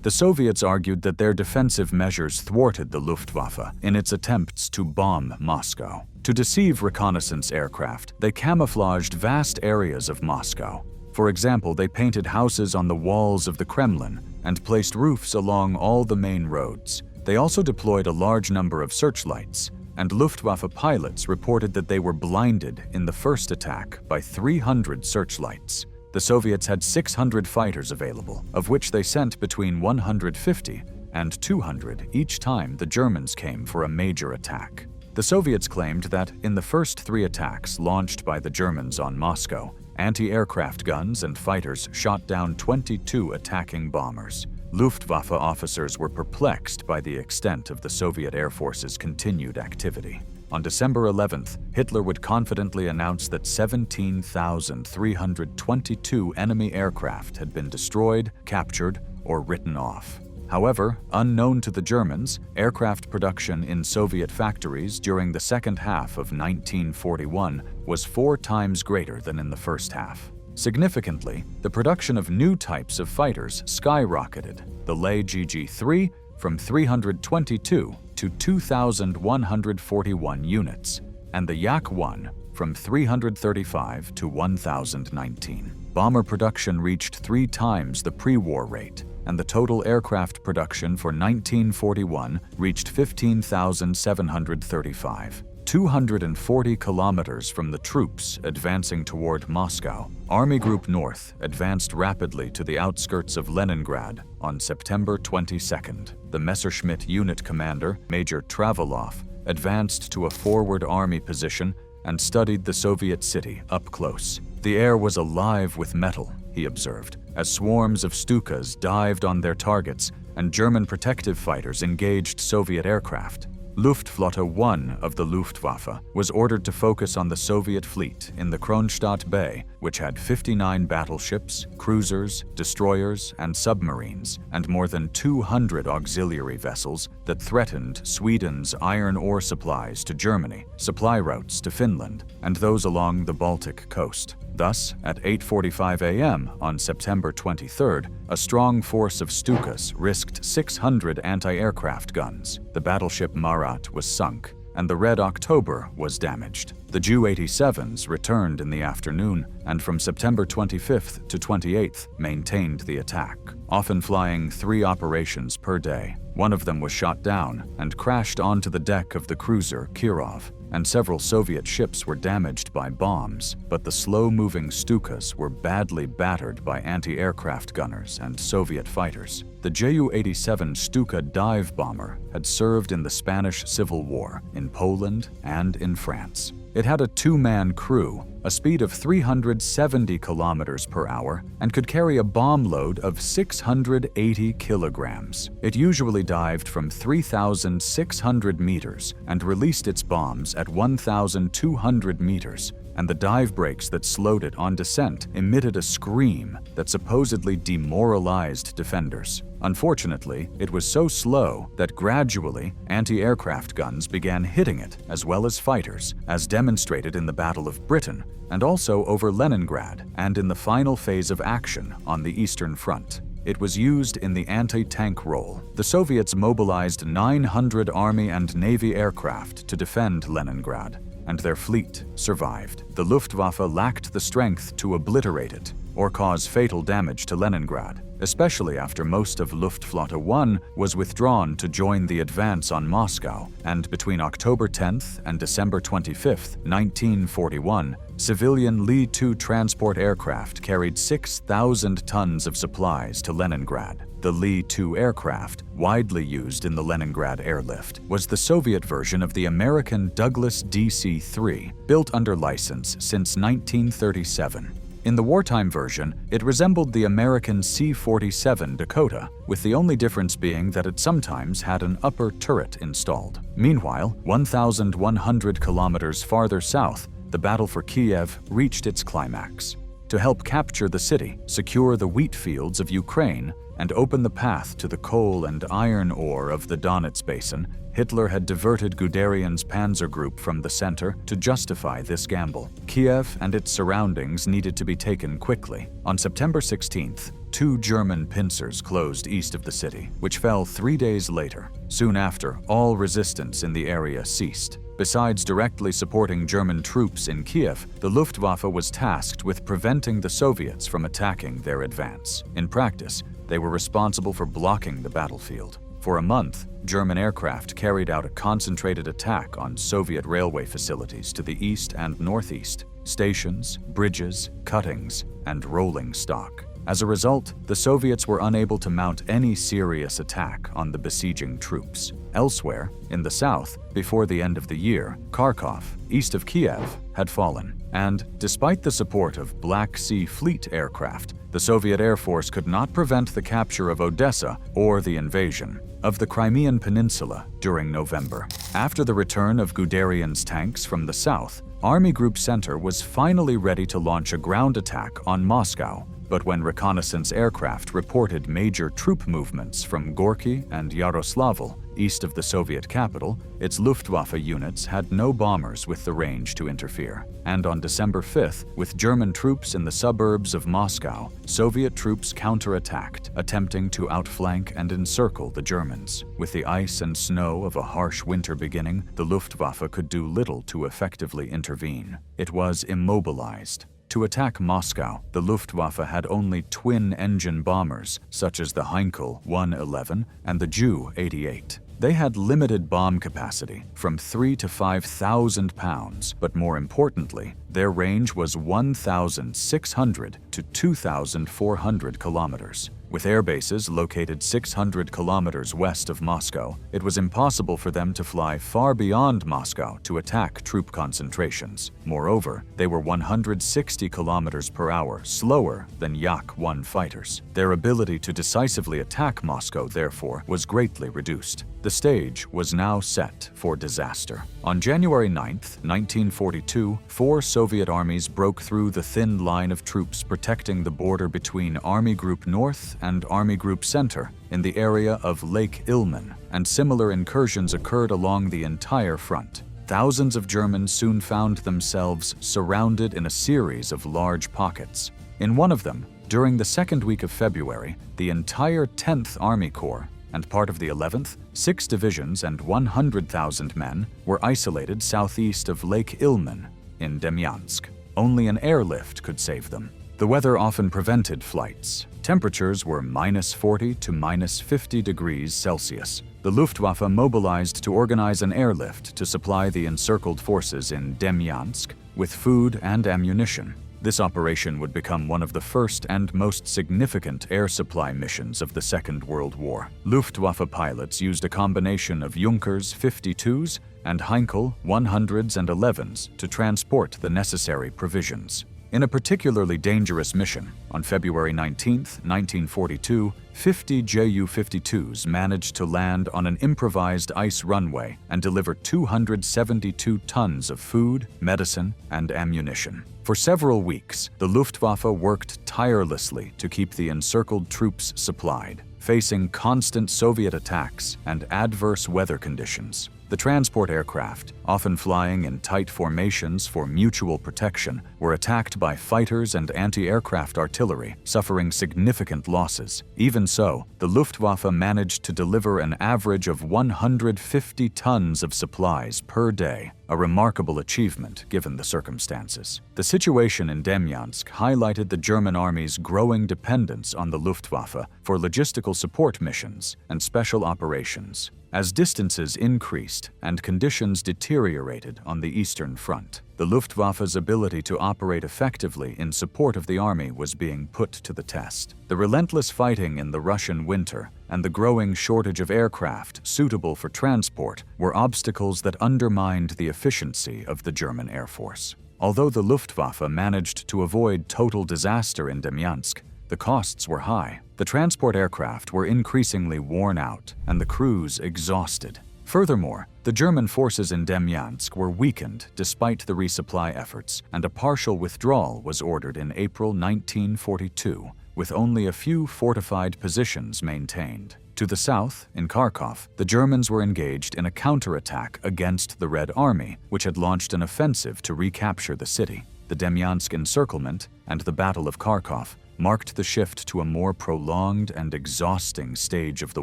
The Soviets argued that their defensive measures thwarted the Luftwaffe in its attempts to bomb Moscow. To deceive reconnaissance aircraft, they camouflaged vast areas of Moscow. For example, they painted houses on the walls of the Kremlin and placed roofs along all the main roads. They also deployed a large number of searchlights, and Luftwaffe pilots reported that they were blinded in the first attack by 300 searchlights. The Soviets had 600 fighters available, of which they sent between 150 and 200 each time the Germans came for a major attack. The Soviets claimed that in the first 3 attacks launched by the Germans on Moscow, anti-aircraft guns and fighters shot down 22 attacking bombers. Luftwaffe officers were perplexed by the extent of the Soviet Air Force's continued activity. On December 11th, Hitler would confidently announce that 17,322 enemy aircraft had been destroyed, captured, or written off. However, unknown to the Germans, aircraft production in Soviet factories during the second half of 1941 was 4 times greater than in the first half. Significantly, the production of new types of fighters skyrocketed. The Le-GG-3 from 322 to 2,141 units, and the Yak-1 from 335 to 1,019. Bomber production reached 3 times the pre-war rate, and the total aircraft production for 1941 reached 15,735. 240 kilometers from the troops advancing toward Moscow, Army Group North advanced rapidly to the outskirts of Leningrad on September 22nd. The Messerschmitt unit commander, Major Travelov, advanced to a forward army position and studied the Soviet city up close. The air was alive with metal, he observed, as swarms of Stukas dived on their targets and German protective fighters engaged Soviet aircraft. Luftflotte 1 of the Luftwaffe was ordered to focus on the Soviet fleet in the Kronstadt Bay, which had 59 battleships, cruisers, destroyers, and submarines, and more than 200 auxiliary vessels that threatened Sweden's iron ore supplies to Germany, supply routes to Finland, and those along the Baltic coast. Thus, at 8:45 a.m. on September 23rd, a strong force of Stukas risked 600 anti-aircraft guns. The battleship Marat was sunk, and the Red October was damaged. The Ju-87s returned in the afternoon, and from September 25th to 28th maintained the attack, often flying 3 operations per day. One of them was shot down and crashed onto the deck of the cruiser Kirov, and several Soviet ships were damaged by bombs, but the slow-moving Stukas were badly battered by anti-aircraft gunners and Soviet fighters. The Ju-87 Stuka dive bomber had served in the Spanish Civil War, in Poland, and in France. It had a 2-man crew, a speed of 370 kilometers per hour, and could carry a bomb load of 680 kilograms. It usually dived from 3,600 meters and released its bombs at 1,200 meters, and the dive brakes that slowed it on descent emitted a scream that supposedly demoralized defenders. Unfortunately, it was so slow that gradually anti-aircraft guns began hitting it, as well as fighters, as demonstrated in the Battle of Britain, and also over Leningrad, and in the final phase of action on the Eastern Front. It was used in the anti-tank role. The Soviets mobilized 900 Army and Navy aircraft to defend Leningrad, and their fleet survived. The Luftwaffe lacked the strength to obliterate it or cause fatal damage to Leningrad, especially after most of Luftflotte 1 was withdrawn to join the advance on Moscow, and between October 10th and December 25th, 1941, civilian Li-2 transport aircraft carried 6,000 tons of supplies to Leningrad. The Li-2 aircraft, widely used in the Leningrad airlift, was the Soviet version of the American Douglas DC-3, built under license since 1937. In the wartime version, it resembled the American C-47 Dakota, with the only difference being that it sometimes had an upper turret installed. Meanwhile, 1,100 kilometers farther south, the battle for Kiev reached its climax. To help capture the city, secure the wheat fields of Ukraine, and open the path to the coal and iron ore of the Donets Basin, Hitler had diverted Guderian's panzer group from the center to justify this gamble. Kiev and its surroundings needed to be taken quickly. On September 16th, 2 German pincers closed east of the city, which fell 3 days later. Soon after, all resistance in the area ceased. Besides directly supporting German troops in Kiev, the Luftwaffe was tasked with preventing the Soviets from attacking their advance. In practice, they were responsible for blocking the battlefield. For a month, German aircraft carried out a concentrated attack on Soviet railway facilities to the east and northeast, stations, bridges, cuttings, and rolling stock. As a result, the Soviets were unable to mount any serious attack on the besieging troops. Elsewhere, in the south, before the end of the year, Kharkov, east of Kiev, had fallen. And, despite the support of Black Sea Fleet aircraft, the Soviet Air Force could not prevent the capture of Odessa or the invasion of the Crimean Peninsula during November. After the return of Guderian's tanks from the south, Army Group Center was finally ready to launch a ground attack on Moscow. But when reconnaissance aircraft reported major troop movements from Gorky and Yaroslavl, east of the Soviet capital, its Luftwaffe units had no bombers with the range to interfere. And on December 5th, with German troops in the suburbs of Moscow, Soviet troops counterattacked, attempting to outflank and encircle the Germans. With the ice and snow of a harsh winter beginning, the Luftwaffe could do little to effectively intervene. It was immobilized. To attack Moscow, the Luftwaffe had only twin-engine bombers, such as the Heinkel 111 and the Ju-88. They had limited bomb capacity, from 3,000 to 5,000 pounds, but more importantly, their range was 1,600 to 2,400 kilometers. With air bases located 600 kilometers west of Moscow, it was impossible for them to fly far beyond Moscow to attack troop concentrations. Moreover, they were 160 kilometers per hour slower than Yak-1 fighters. Their ability to decisively attack Moscow, therefore, was greatly reduced. The stage was now set for disaster. On January 9, 1942, 4 Soviet armies broke through the thin line of troops protecting the border between Army Group North and Army Group Center in the area of Lake Ilmen, and similar incursions occurred along the entire front. Thousands of Germans soon found themselves surrounded in a series of large pockets. In one of them, during the second week of February, the entire 10th Army Corps and part of the 11th, 6 divisions and 100,000 men were isolated southeast of Lake Ilmen in Demyansk. Only an airlift could save them. The weather often prevented flights. Temperatures were -40 to -50 degrees Celsius. The Luftwaffe mobilized to organize an airlift to supply the encircled forces in Demyansk with food and ammunition. This operation would become one of the first and most significant air supply missions of the Second World War. Luftwaffe pilots used a combination of Junkers 52s and Heinkel 100s and 11s to transport the necessary provisions. In a particularly dangerous mission, on February 19, 1942, 50 Ju-52s managed to land on an improvised ice runway and deliver 272 tons of food, medicine, and ammunition. For several weeks, the Luftwaffe worked tirelessly to keep the encircled troops supplied, facing constant Soviet attacks and adverse weather conditions. The transport aircraft, often flying in tight formations for mutual protection, were attacked by fighters and anti-aircraft artillery, suffering significant losses. Even so, the Luftwaffe managed to deliver an average of 150 tons of supplies per day, a remarkable achievement given the circumstances. The situation in Demyansk highlighted the German army's growing dependence on the Luftwaffe for logistical support missions and special operations. As distances increased and conditions deteriorated on the Eastern Front, the Luftwaffe's ability to operate effectively in support of the army was being put to the test. The relentless fighting in the Russian winter and the growing shortage of aircraft suitable for transport were obstacles that undermined the efficiency of the German Air Force. Although the Luftwaffe managed to avoid total disaster in Demyansk, the costs were high. The transport aircraft were increasingly worn out and the crews exhausted. Furthermore, the German forces in Demyansk were weakened despite the resupply efforts, and a partial withdrawal was ordered in April 1942, with only a few fortified positions maintained. To the south, in Kharkov, the Germans were engaged in a counterattack against the Red Army, which had launched an offensive to recapture the city. The Demyansk encirclement and the Battle of Kharkov marked the shift to a more prolonged and exhausting stage of the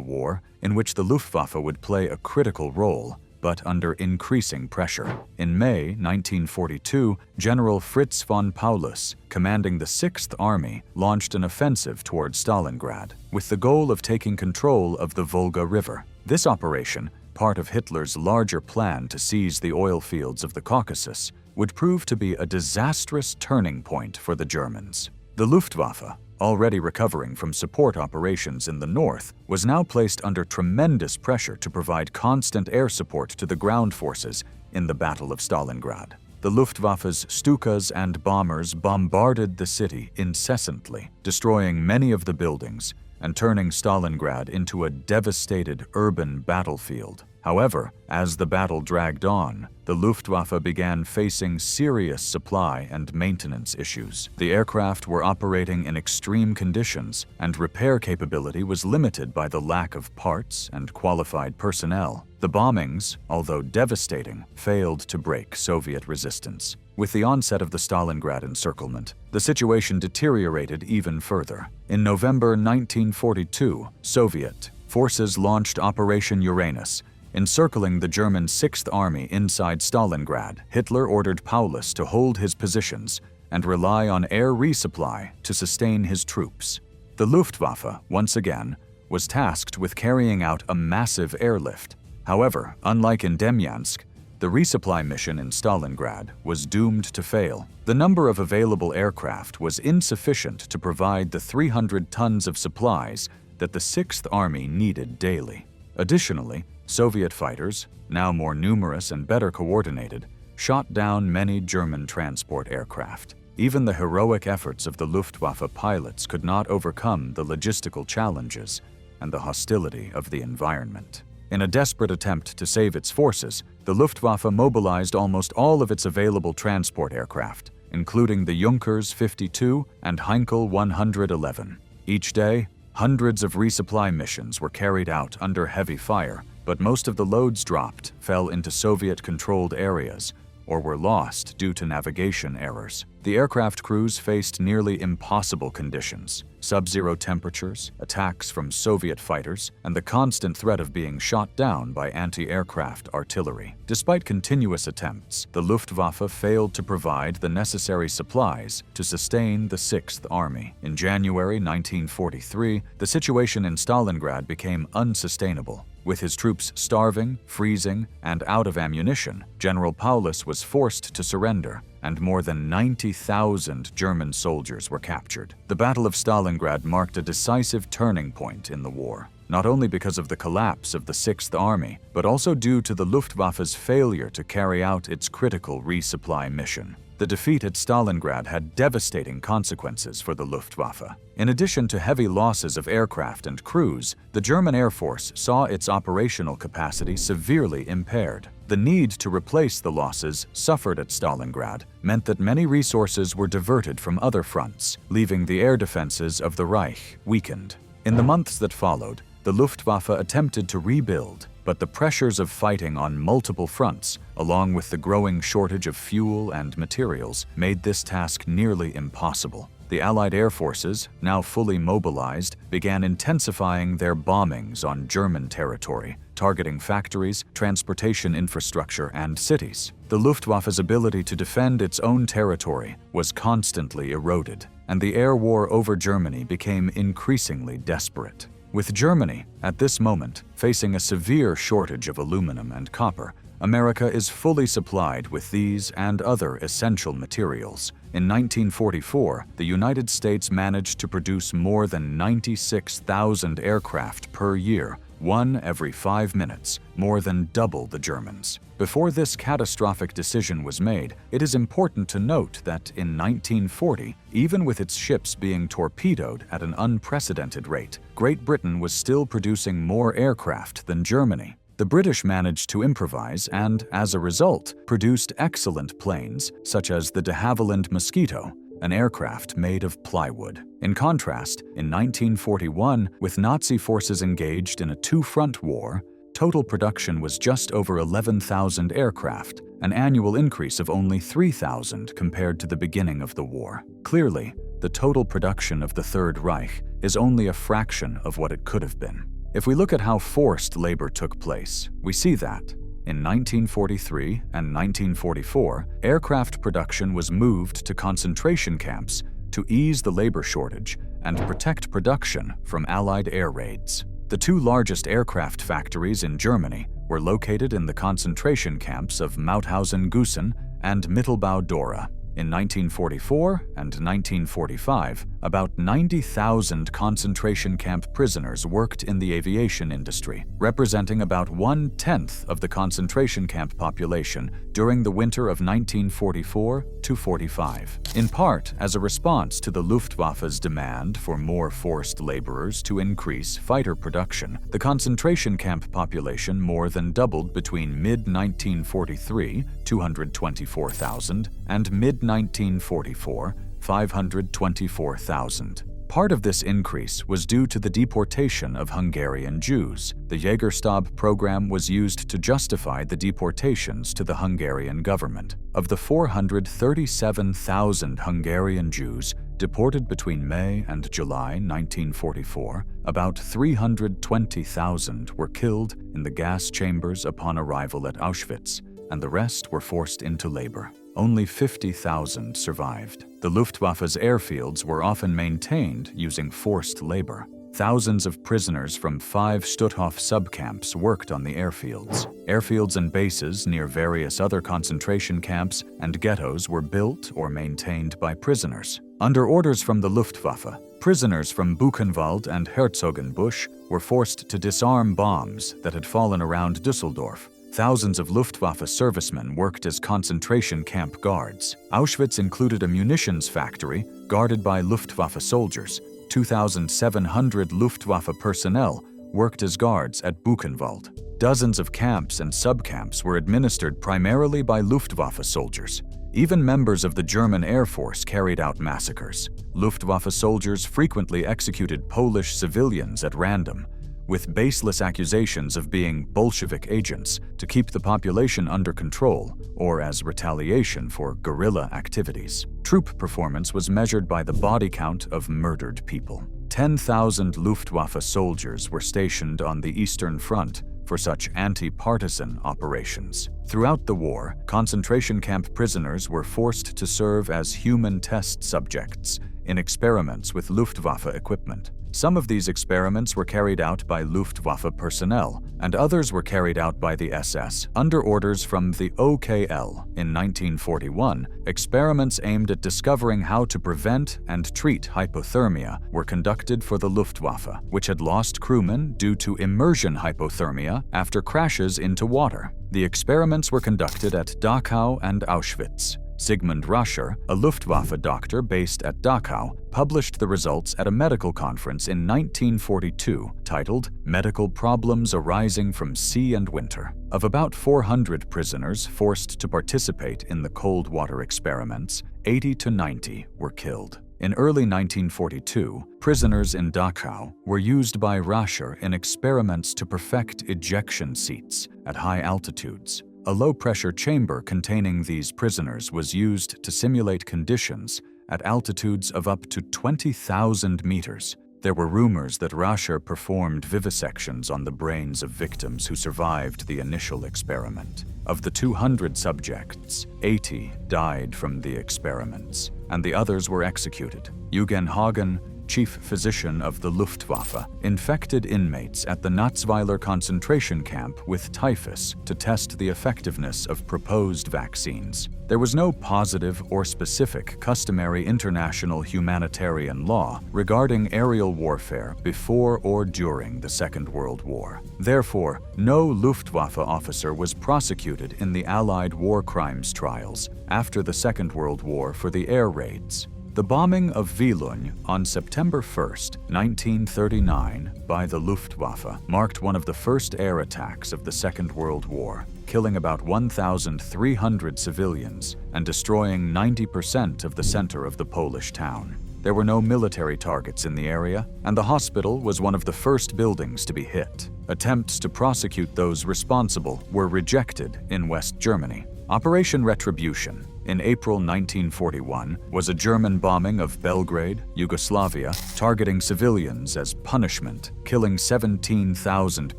war, in which the Luftwaffe would play a critical role, but under increasing pressure. In May 1942, General Fritz von Paulus, commanding the 6th Army, launched an offensive toward Stalingrad, with the goal of taking control of the Volga River. This operation, part of Hitler's larger plan to seize the oil fields of the Caucasus, would prove to be a disastrous turning point for the Germans. The Luftwaffe, already recovering from support operations in the north, was now placed under tremendous pressure to provide constant air support to the ground forces in the Battle of Stalingrad. The Luftwaffe's Stukas and bombers bombarded the city incessantly, destroying many of the buildings and turning Stalingrad into a devastated urban battlefield. However, as the battle dragged on, the Luftwaffe began facing serious supply and maintenance issues. The aircraft were operating in extreme conditions, and repair capability was limited by the lack of parts and qualified personnel. The bombings, although devastating, failed to break Soviet resistance. With the onset of the Stalingrad encirclement, the situation deteriorated even further. In November 1942, Soviet forces launched Operation Uranus, encircling the German 6th Army inside Stalingrad. Hitler ordered Paulus to hold his positions and rely on air resupply to sustain his troops. The Luftwaffe, once again, was tasked with carrying out a massive airlift. However, unlike in Demyansk, the resupply mission in Stalingrad was doomed to fail. The number of available aircraft was insufficient to provide the 300 tons of supplies that the 6th Army needed daily. Additionally, Soviet fighters, now more numerous and better coordinated, shot down many German transport aircraft. Even the heroic efforts of the Luftwaffe pilots could not overcome the logistical challenges and the hostility of the environment. In a desperate attempt to save its forces, the Luftwaffe mobilized almost all of its available transport aircraft, including the Junkers 52 and Heinkel 111. Each day, hundreds of resupply missions were carried out under heavy fire, but most of the loads dropped fell into Soviet-controlled areas or were lost due to navigation errors. The aircraft crews faced nearly impossible conditions: sub-zero temperatures, attacks from Soviet fighters, and the constant threat of being shot down by anti-aircraft artillery. Despite continuous attempts, the Luftwaffe failed to provide the necessary supplies to sustain the 6th Army. In January 1943, the situation in Stalingrad became unsustainable. With his troops starving, freezing, and out of ammunition, General Paulus was forced to surrender, and more than 90,000 German soldiers were captured. The Battle of Stalingrad marked a decisive turning point in the war, not only because of the collapse of the 6th Army, but also due to the Luftwaffe's failure to carry out its critical resupply mission. The defeat at Stalingrad had devastating consequences for the Luftwaffe. In addition to heavy losses of aircraft and crews, the German Air Force saw its operational capacity severely impaired. The need to replace the losses suffered at Stalingrad meant that many resources were diverted from other fronts, leaving the air defenses of the Reich weakened. In the months that followed, the Luftwaffe attempted to rebuild, but the pressures of fighting on multiple fronts, along with the growing shortage of fuel and materials, made this task nearly impossible. The Allied air forces, now fully mobilized, began intensifying their bombings on German territory, targeting factories, transportation infrastructure, and cities. The Luftwaffe's ability to defend its own territory was constantly eroded, and the air war over Germany became increasingly desperate. With Germany, at this moment, facing a severe shortage of aluminum and copper, America is fully supplied with these and other essential materials. In 1944, the United States managed to produce more than 96,000 aircraft per year, one every 5 minutes, more than double the Germans. Before this catastrophic decision was made, it is important to note that in 1940, even with its ships being torpedoed at an unprecedented rate, Great Britain was still producing more aircraft than Germany. The British managed to improvise and, as a result, produced excellent planes such as the de Havilland Mosquito, an aircraft made of plywood. In contrast, in 1941, with Nazi forces engaged in a two-front war, total production was just over 11,000 aircraft, an annual increase of only 3,000 compared to the beginning of the war. Clearly, the total production of the Third Reich is only a fraction of what it could have been. If we look at how forced labor took place, we see that in 1943 and 1944, aircraft production was moved to concentration camps to ease the labor shortage and protect production from Allied air raids. The two largest aircraft factories in Germany were located in the concentration camps of Mauthausen-Gusen and Mittelbau-Dora. In 1944 and 1945, about 90,000 concentration camp prisoners worked in the aviation industry, representing about 1/10 of the concentration camp population during the winter of 1944–45. In part, as a response to the Luftwaffe's demand for more forced laborers to increase fighter production, the concentration camp population more than doubled between mid-1943, 224,000, and mid-1944, 524,000. Part of this increase was due to the deportation of Hungarian Jews. The Jägerstab program was used to justify the deportations to the Hungarian government. Of the 437,000 Hungarian Jews deported between May and July 1944, about 320,000 were killed in the gas chambers upon arrival at Auschwitz, and the rest were forced into labor. Only 50,000 survived. The Luftwaffe's airfields were often maintained using forced labor. Thousands of prisoners from 5 Stutthof subcamps worked on the airfields. Airfields and bases near various other concentration camps and ghettos were built or maintained by prisoners. Under orders from the Luftwaffe, prisoners from Buchenwald and Herzogenbusch were forced to disarm bombs that had fallen around Düsseldorf. Thousands of Luftwaffe servicemen worked as concentration camp guards. Auschwitz included a munitions factory guarded by Luftwaffe soldiers. 2,700 Luftwaffe personnel worked as guards at Buchenwald. Dozens of camps and subcamps were administered primarily by Luftwaffe soldiers. Even members of the German Air Force carried out massacres. Luftwaffe soldiers frequently executed Polish civilians at random, with baseless accusations of being Bolshevik agents to keep the population under control or as retaliation for guerrilla activities. Troop performance was measured by the body count of murdered people. 10,000 Luftwaffe soldiers were stationed on the Eastern Front for such anti-partisan operations. Throughout the war, concentration camp prisoners were forced to serve as human test subjects in experiments with Luftwaffe equipment. Some of these experiments were carried out by Luftwaffe personnel, and others were carried out by the SS under orders from the OKL. In 1941, experiments aimed at discovering how to prevent and treat hypothermia were conducted for the Luftwaffe, which had lost crewmen due to immersion hypothermia after crashes into water. The experiments were conducted at Dachau and Auschwitz. Sigmund Rascher, a Luftwaffe doctor based at Dachau, published the results at a medical conference in 1942 titled Medical Problems Arising from Sea and Winter. Of about 400 prisoners forced to participate in the cold water experiments, 80 to 90 were killed. In early 1942, prisoners in Dachau were used by Rascher in experiments to perfect ejection seats at high altitudes. A low-pressure chamber containing these prisoners was used to simulate conditions at altitudes of up to 20,000 meters. There were rumors that Rascher performed vivisections on the brains of victims who survived the initial experiment. Of the 200 subjects, 80 died from the experiments, and the others were executed. Eugen Hagen, chief physician of the Luftwaffe, infected inmates at the Natzweiler concentration camp with typhus to test the effectiveness of proposed vaccines. There was no positive or specific customary international humanitarian law regarding aerial warfare before or during the Second World War. Therefore, no Luftwaffe officer was prosecuted in the Allied war crimes trials after the Second World War for the air raids. The bombing of Villun on September 1, 1939, by the Luftwaffe marked one of the first air attacks of the Second World War, killing about 1,300 civilians and destroying 90% of the center of the Polish town. There were no military targets in the area, and the hospital was one of the first buildings to be hit. Attempts to prosecute those responsible were rejected in West Germany. Operation Retribution, in April 1941, was a German bombing of Belgrade, Yugoslavia, targeting civilians as punishment, killing 17,000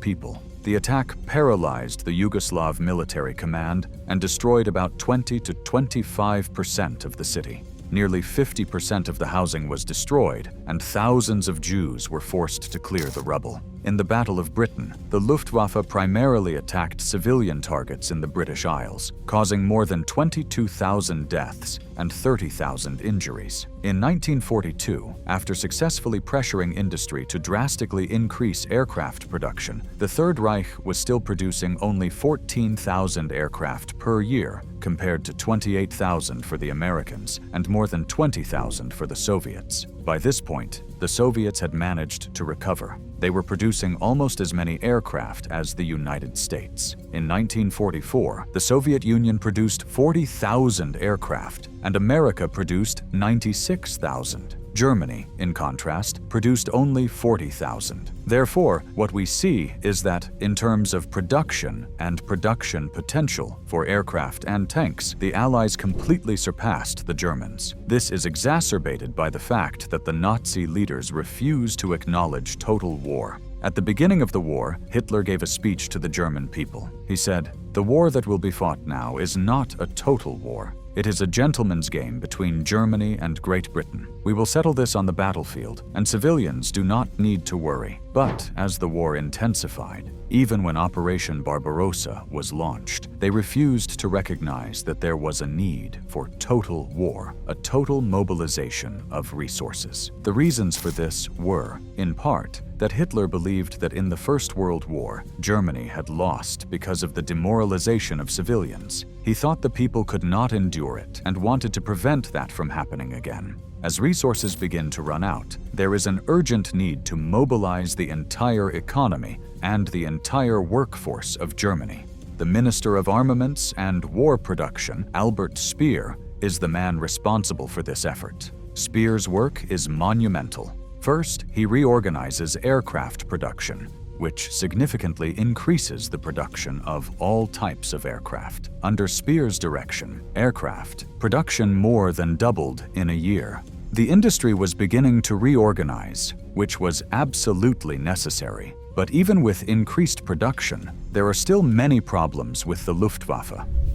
people. The attack paralyzed the Yugoslav military command and destroyed about 20 to 25% of the city. Nearly 50% of the housing was destroyed, and thousands of Jews were forced to clear the rubble. In the Battle of Britain, the Luftwaffe primarily attacked civilian targets in the British Isles, causing more than 22,000 deaths and 30,000 injuries. In 1942, after successfully pressuring industry to drastically increase aircraft production, the Third Reich was still producing only 14,000 aircraft per year, compared to 28,000 for the Americans and more than 20,000 for the Soviets. By this point, the Soviets had managed to recover. They were producing almost as many aircraft as the United States. In 1944, the Soviet Union produced 40,000 aircraft, and America produced 96,000. Germany, in contrast, produced only 40,000. Therefore, what we see is that, in terms of production and production potential for aircraft and tanks, the Allies completely surpassed the Germans. This is exacerbated by the fact that the Nazi leaders refused to acknowledge total war. At the beginning of the war, Hitler gave a speech to the German people. He said, "The war that will be fought now is not a total war. It is a gentleman's game between Germany and Great Britain. We will settle this on the battlefield, and civilians do not need to worry." But as the war intensified, even when Operation Barbarossa was launched, they refused to recognize that there was a need for total war, a total mobilization of resources. The reasons for this were, in part, that Hitler believed that in the First World War, Germany had lost because of the demoralization of civilians. He thought the people could not endure it and wanted to prevent that from happening again. As resources begin to run out, there is an urgent need to mobilize the entire economy and the entire workforce of Germany. The Minister of Armaments and War Production, Albert Speer, is the man responsible for this effort. Speer's work is monumental. First, he reorganizes aircraft production, which significantly increases the production of all types of aircraft. Under Speer's direction, aircraft production more than doubled in a year. The industry was beginning to reorganize, which was absolutely necessary. But even with increased production, there are still many problems with the Luftwaffe.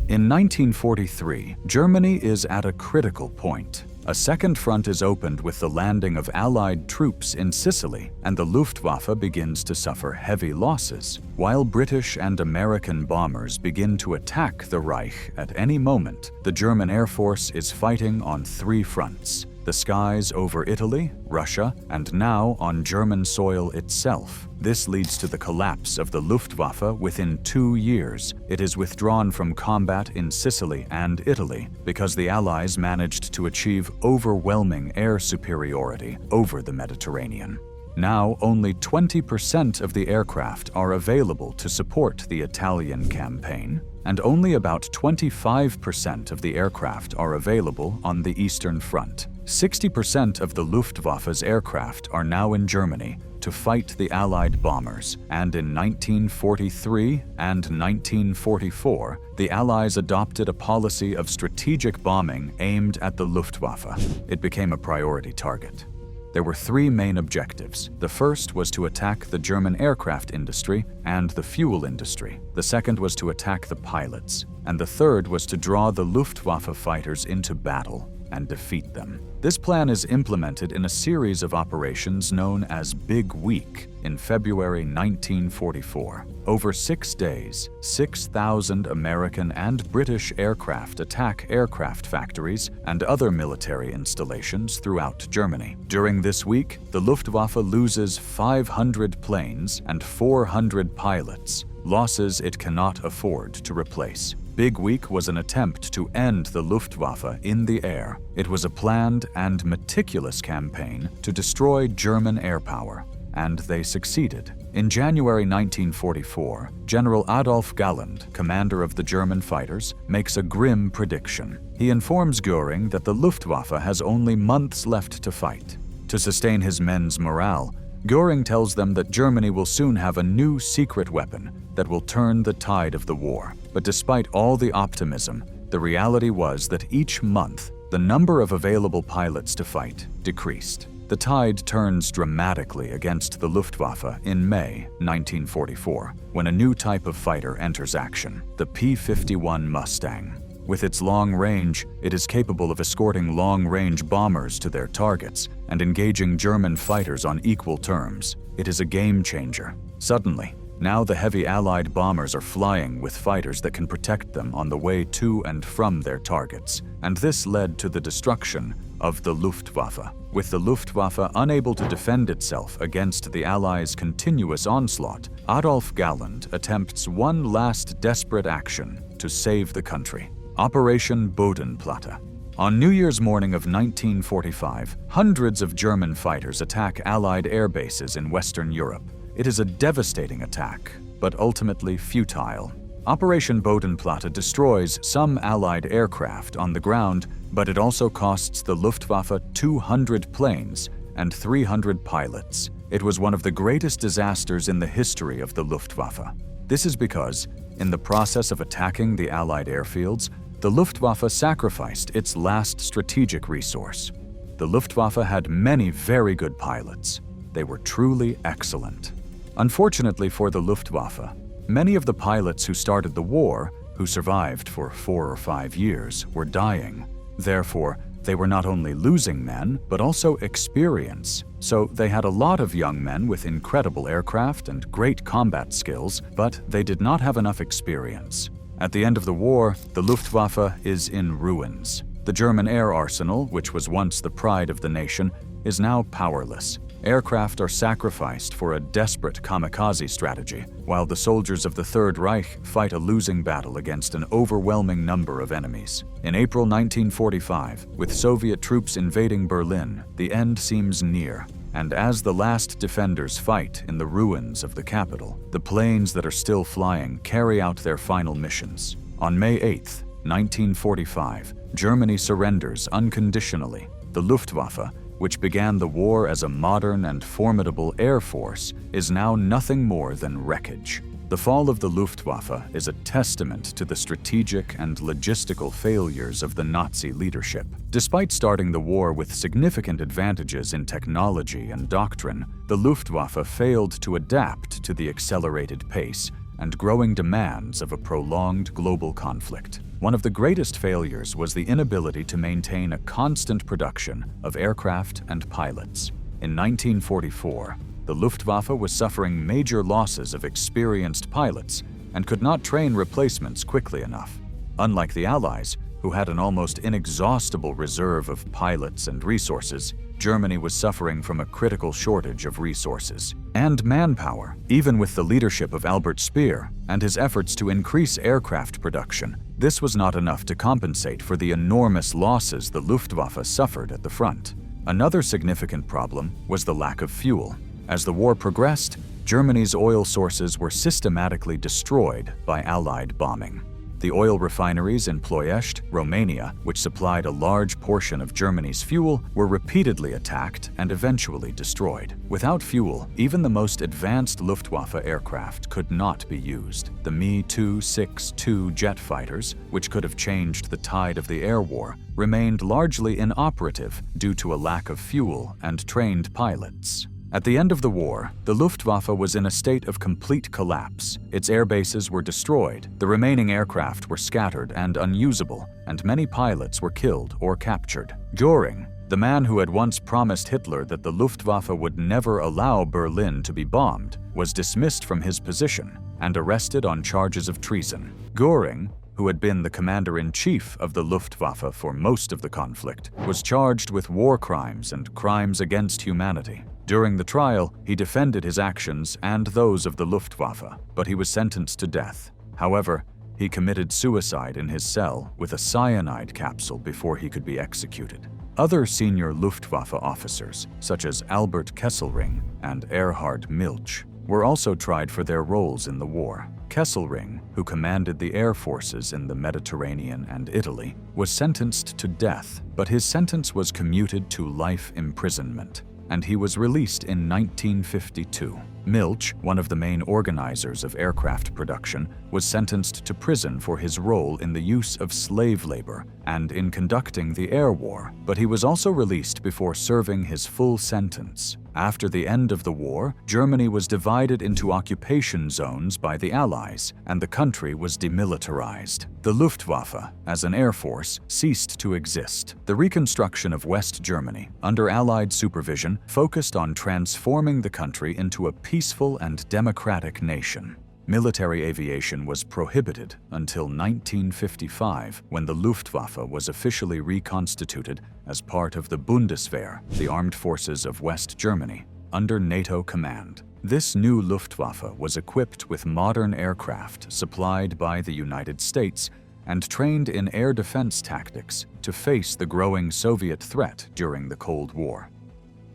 In 1943, Germany is at a critical point. A second front is opened with the landing of Allied troops in Sicily, and the Luftwaffe begins to suffer heavy losses, while British and American bombers begin to attack the Reich at any moment. The German Air Force is fighting on three fronts: the skies over Italy, Russia, and now on German soil itself. This leads to the collapse of the Luftwaffe within 2 years. It is withdrawn from combat in Sicily and Italy because the Allies managed to achieve overwhelming air superiority over the Mediterranean. Now, only 20% of the aircraft are available to support the Italian campaign, and only about 25% of the aircraft are available on the Eastern Front. 60% of the Luftwaffe's aircraft are now in Germany to fight the Allied bombers, and in 1943 and 1944, the Allies adopted a policy of strategic bombing aimed at the Luftwaffe. It became a priority target. There were three main objectives. The first was to attack the German aircraft industry and the fuel industry. The second was to attack the pilots. And the third was to draw the Luftwaffe fighters into battle and defeat them. This plan is implemented in a series of operations known as Big Week in February 1944. Over 6 days, 6,000 American and British aircraft attack aircraft factories and other military installations throughout Germany. During this week, the Luftwaffe loses 500 planes and 400 pilots, losses it cannot afford to replace. Big Week was an attempt to end the Luftwaffe in the air. It was a planned and meticulous campaign to destroy German air power, and they succeeded. In January 1944, General Adolf Galland, commander of the German fighters, makes a grim prediction. He informs Göring that the Luftwaffe has only months left to fight. To sustain his men's morale, Göring tells them that Germany will soon have a new secret weapon that will turn the tide of the war. But despite all the optimism, the reality was that each month, the number of available pilots to fight decreased. The tide turns dramatically against the Luftwaffe in May 1944, when a new type of fighter enters action, the P-51 Mustang. With its long range, it is capable of escorting long-range bombers to their targets and engaging German fighters on equal terms. It is a game changer. Suddenly, now the heavy Allied bombers are flying with fighters that can protect them on the way to and from their targets, and this led to the destruction of the Luftwaffe. With the Luftwaffe unable to defend itself against the Allies' continuous onslaught, Adolf Galland attempts one last desperate action to save the country. Operation Bodenplatte. On New Year's morning of 1945, hundreds of German fighters attack Allied air bases in Western Europe. It is a devastating attack, but ultimately futile. Operation Bodenplatte destroys some Allied aircraft on the ground, but it also costs the Luftwaffe 200 planes and 300 pilots. It was one of the greatest disasters in the history of the Luftwaffe. This is because, in the process of attacking the Allied airfields, the Luftwaffe sacrificed its last strategic resource. The Luftwaffe had many very good pilots. They were truly excellent. Unfortunately for the Luftwaffe, many of the pilots who started the war, who survived for 4 or 5 years, were dying. Therefore, they were not only losing men, but also experience. So they had a lot of young men with incredible aircraft and great combat skills, but they did not have enough experience. At the end of the war, the Luftwaffe is in ruins. The German air arsenal, which was once the pride of the nation, is now powerless. Aircraft are sacrificed for a desperate kamikaze strategy, while the soldiers of the Third Reich fight a losing battle against an overwhelming number of enemies. In April 1945, with Soviet troops invading Berlin, the end seems near. And as the last defenders fight in the ruins of the capital, the planes that are still flying carry out their final missions. On May 8, 1945, Germany surrenders unconditionally. The Luftwaffe, which began the war as a modern and formidable air force, is now nothing more than wreckage. The fall of the Luftwaffe is a testament to the strategic and logistical failures of the Nazi leadership. Despite starting the war with significant advantages in technology and doctrine, the Luftwaffe failed to adapt to the accelerated pace and growing demands of a prolonged global conflict. One of the greatest failures was the inability to maintain a constant production of aircraft and pilots. In 1944, the Luftwaffe was suffering major losses of experienced pilots and could not train replacements quickly enough. Unlike the Allies, who had an almost inexhaustible reserve of pilots and resources, Germany was suffering from a critical shortage of resources and manpower. Even with the leadership of Albert Speer and his efforts to increase aircraft production, this was not enough to compensate for the enormous losses the Luftwaffe suffered at the front. Another significant problem was the lack of fuel. As the war progressed, Germany's oil sources were systematically destroyed by Allied bombing. The oil refineries in Ploiești, Romania, which supplied a large portion of Germany's fuel, were repeatedly attacked and eventually destroyed. Without fuel, even the most advanced Luftwaffe aircraft could not be used. The Me-262 jet fighters, which could have changed the tide of the air war, remained largely inoperative due to a lack of fuel and trained pilots. At the end of the war, the Luftwaffe was in a state of complete collapse. Its air bases were destroyed, the remaining aircraft were scattered and unusable, and many pilots were killed or captured. Göring, the man who had once promised Hitler that the Luftwaffe would never allow Berlin to be bombed, was dismissed from his position and arrested on charges of treason. Göring, who had been the commander-in-chief of the Luftwaffe for most of the conflict, was charged with war crimes and crimes against humanity. During the trial, he defended his actions and those of the Luftwaffe, but he was sentenced to death. However, He committed suicide in his cell with a cyanide capsule before he could be executed. Other senior Luftwaffe officers, such as Albert Kesselring and Erhard Milch, were also tried for their roles in the war. Kesselring, who commanded the air forces in the Mediterranean and Italy, was sentenced to death, but his sentence was commuted to life imprisonment, and he was released in 1952. Milch, one of the main organizers of aircraft production, was sentenced to prison for his role in the use of slave labor and in conducting the air war, but he was also released before serving his full sentence. After the end of the war, Germany was divided into occupation zones by the Allies, and the country was demilitarized. The Luftwaffe, as an air force, ceased to exist. The reconstruction of West Germany, under Allied supervision, focused on transforming the country into a peaceful and democratic nation. Military aviation was prohibited until 1955, when the Luftwaffe was officially reconstituted as part of the Bundeswehr, the armed forces of West Germany, under NATO command. This new Luftwaffe was equipped with modern aircraft supplied by the United States and trained in air defense tactics to face the growing Soviet threat during the Cold War.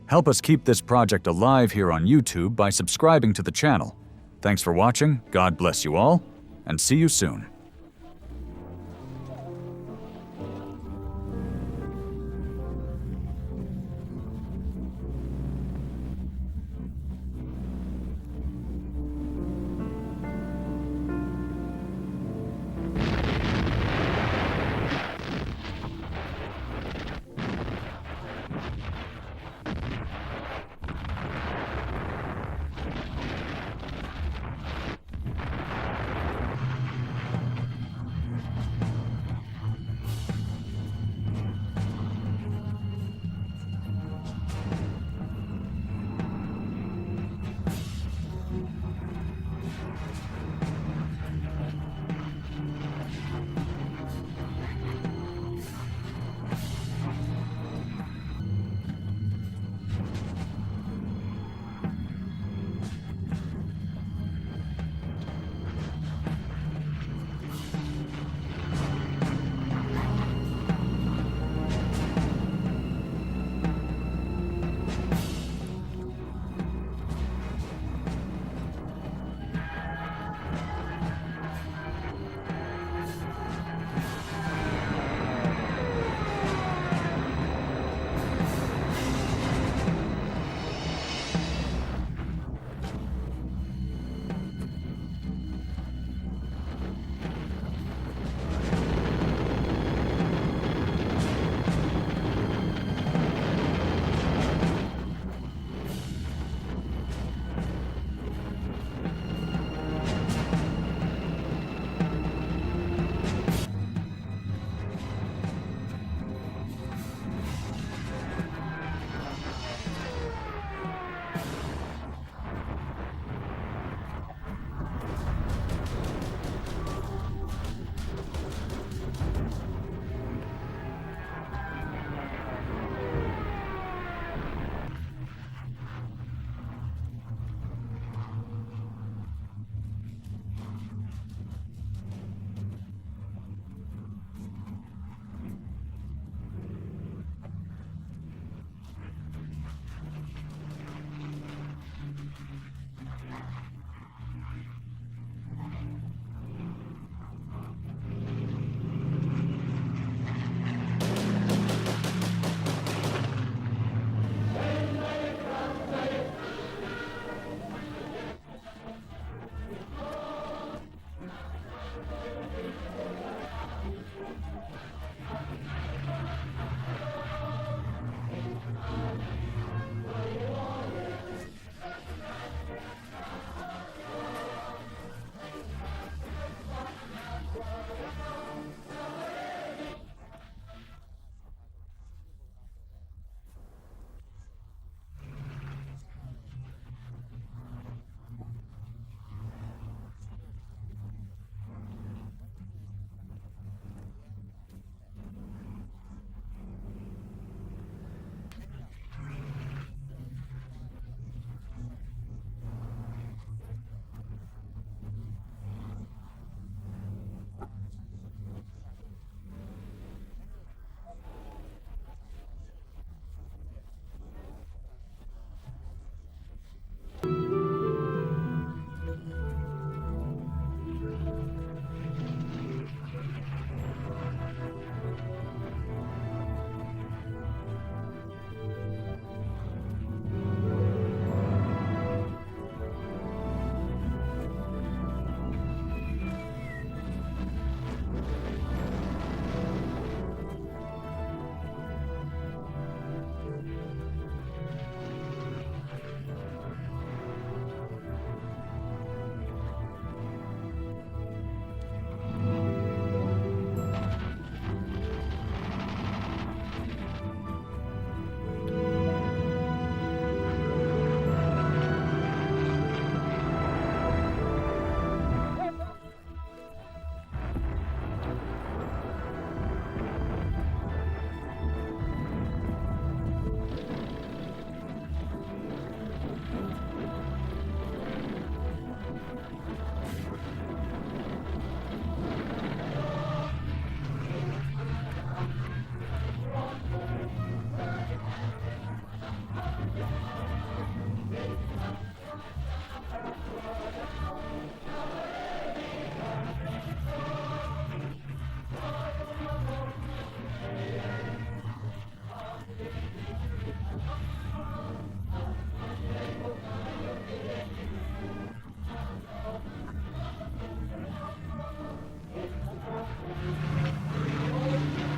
Help us keep this project alive here on YouTube by subscribing to the channel. Thanks for watching, God bless you all, and see you soon.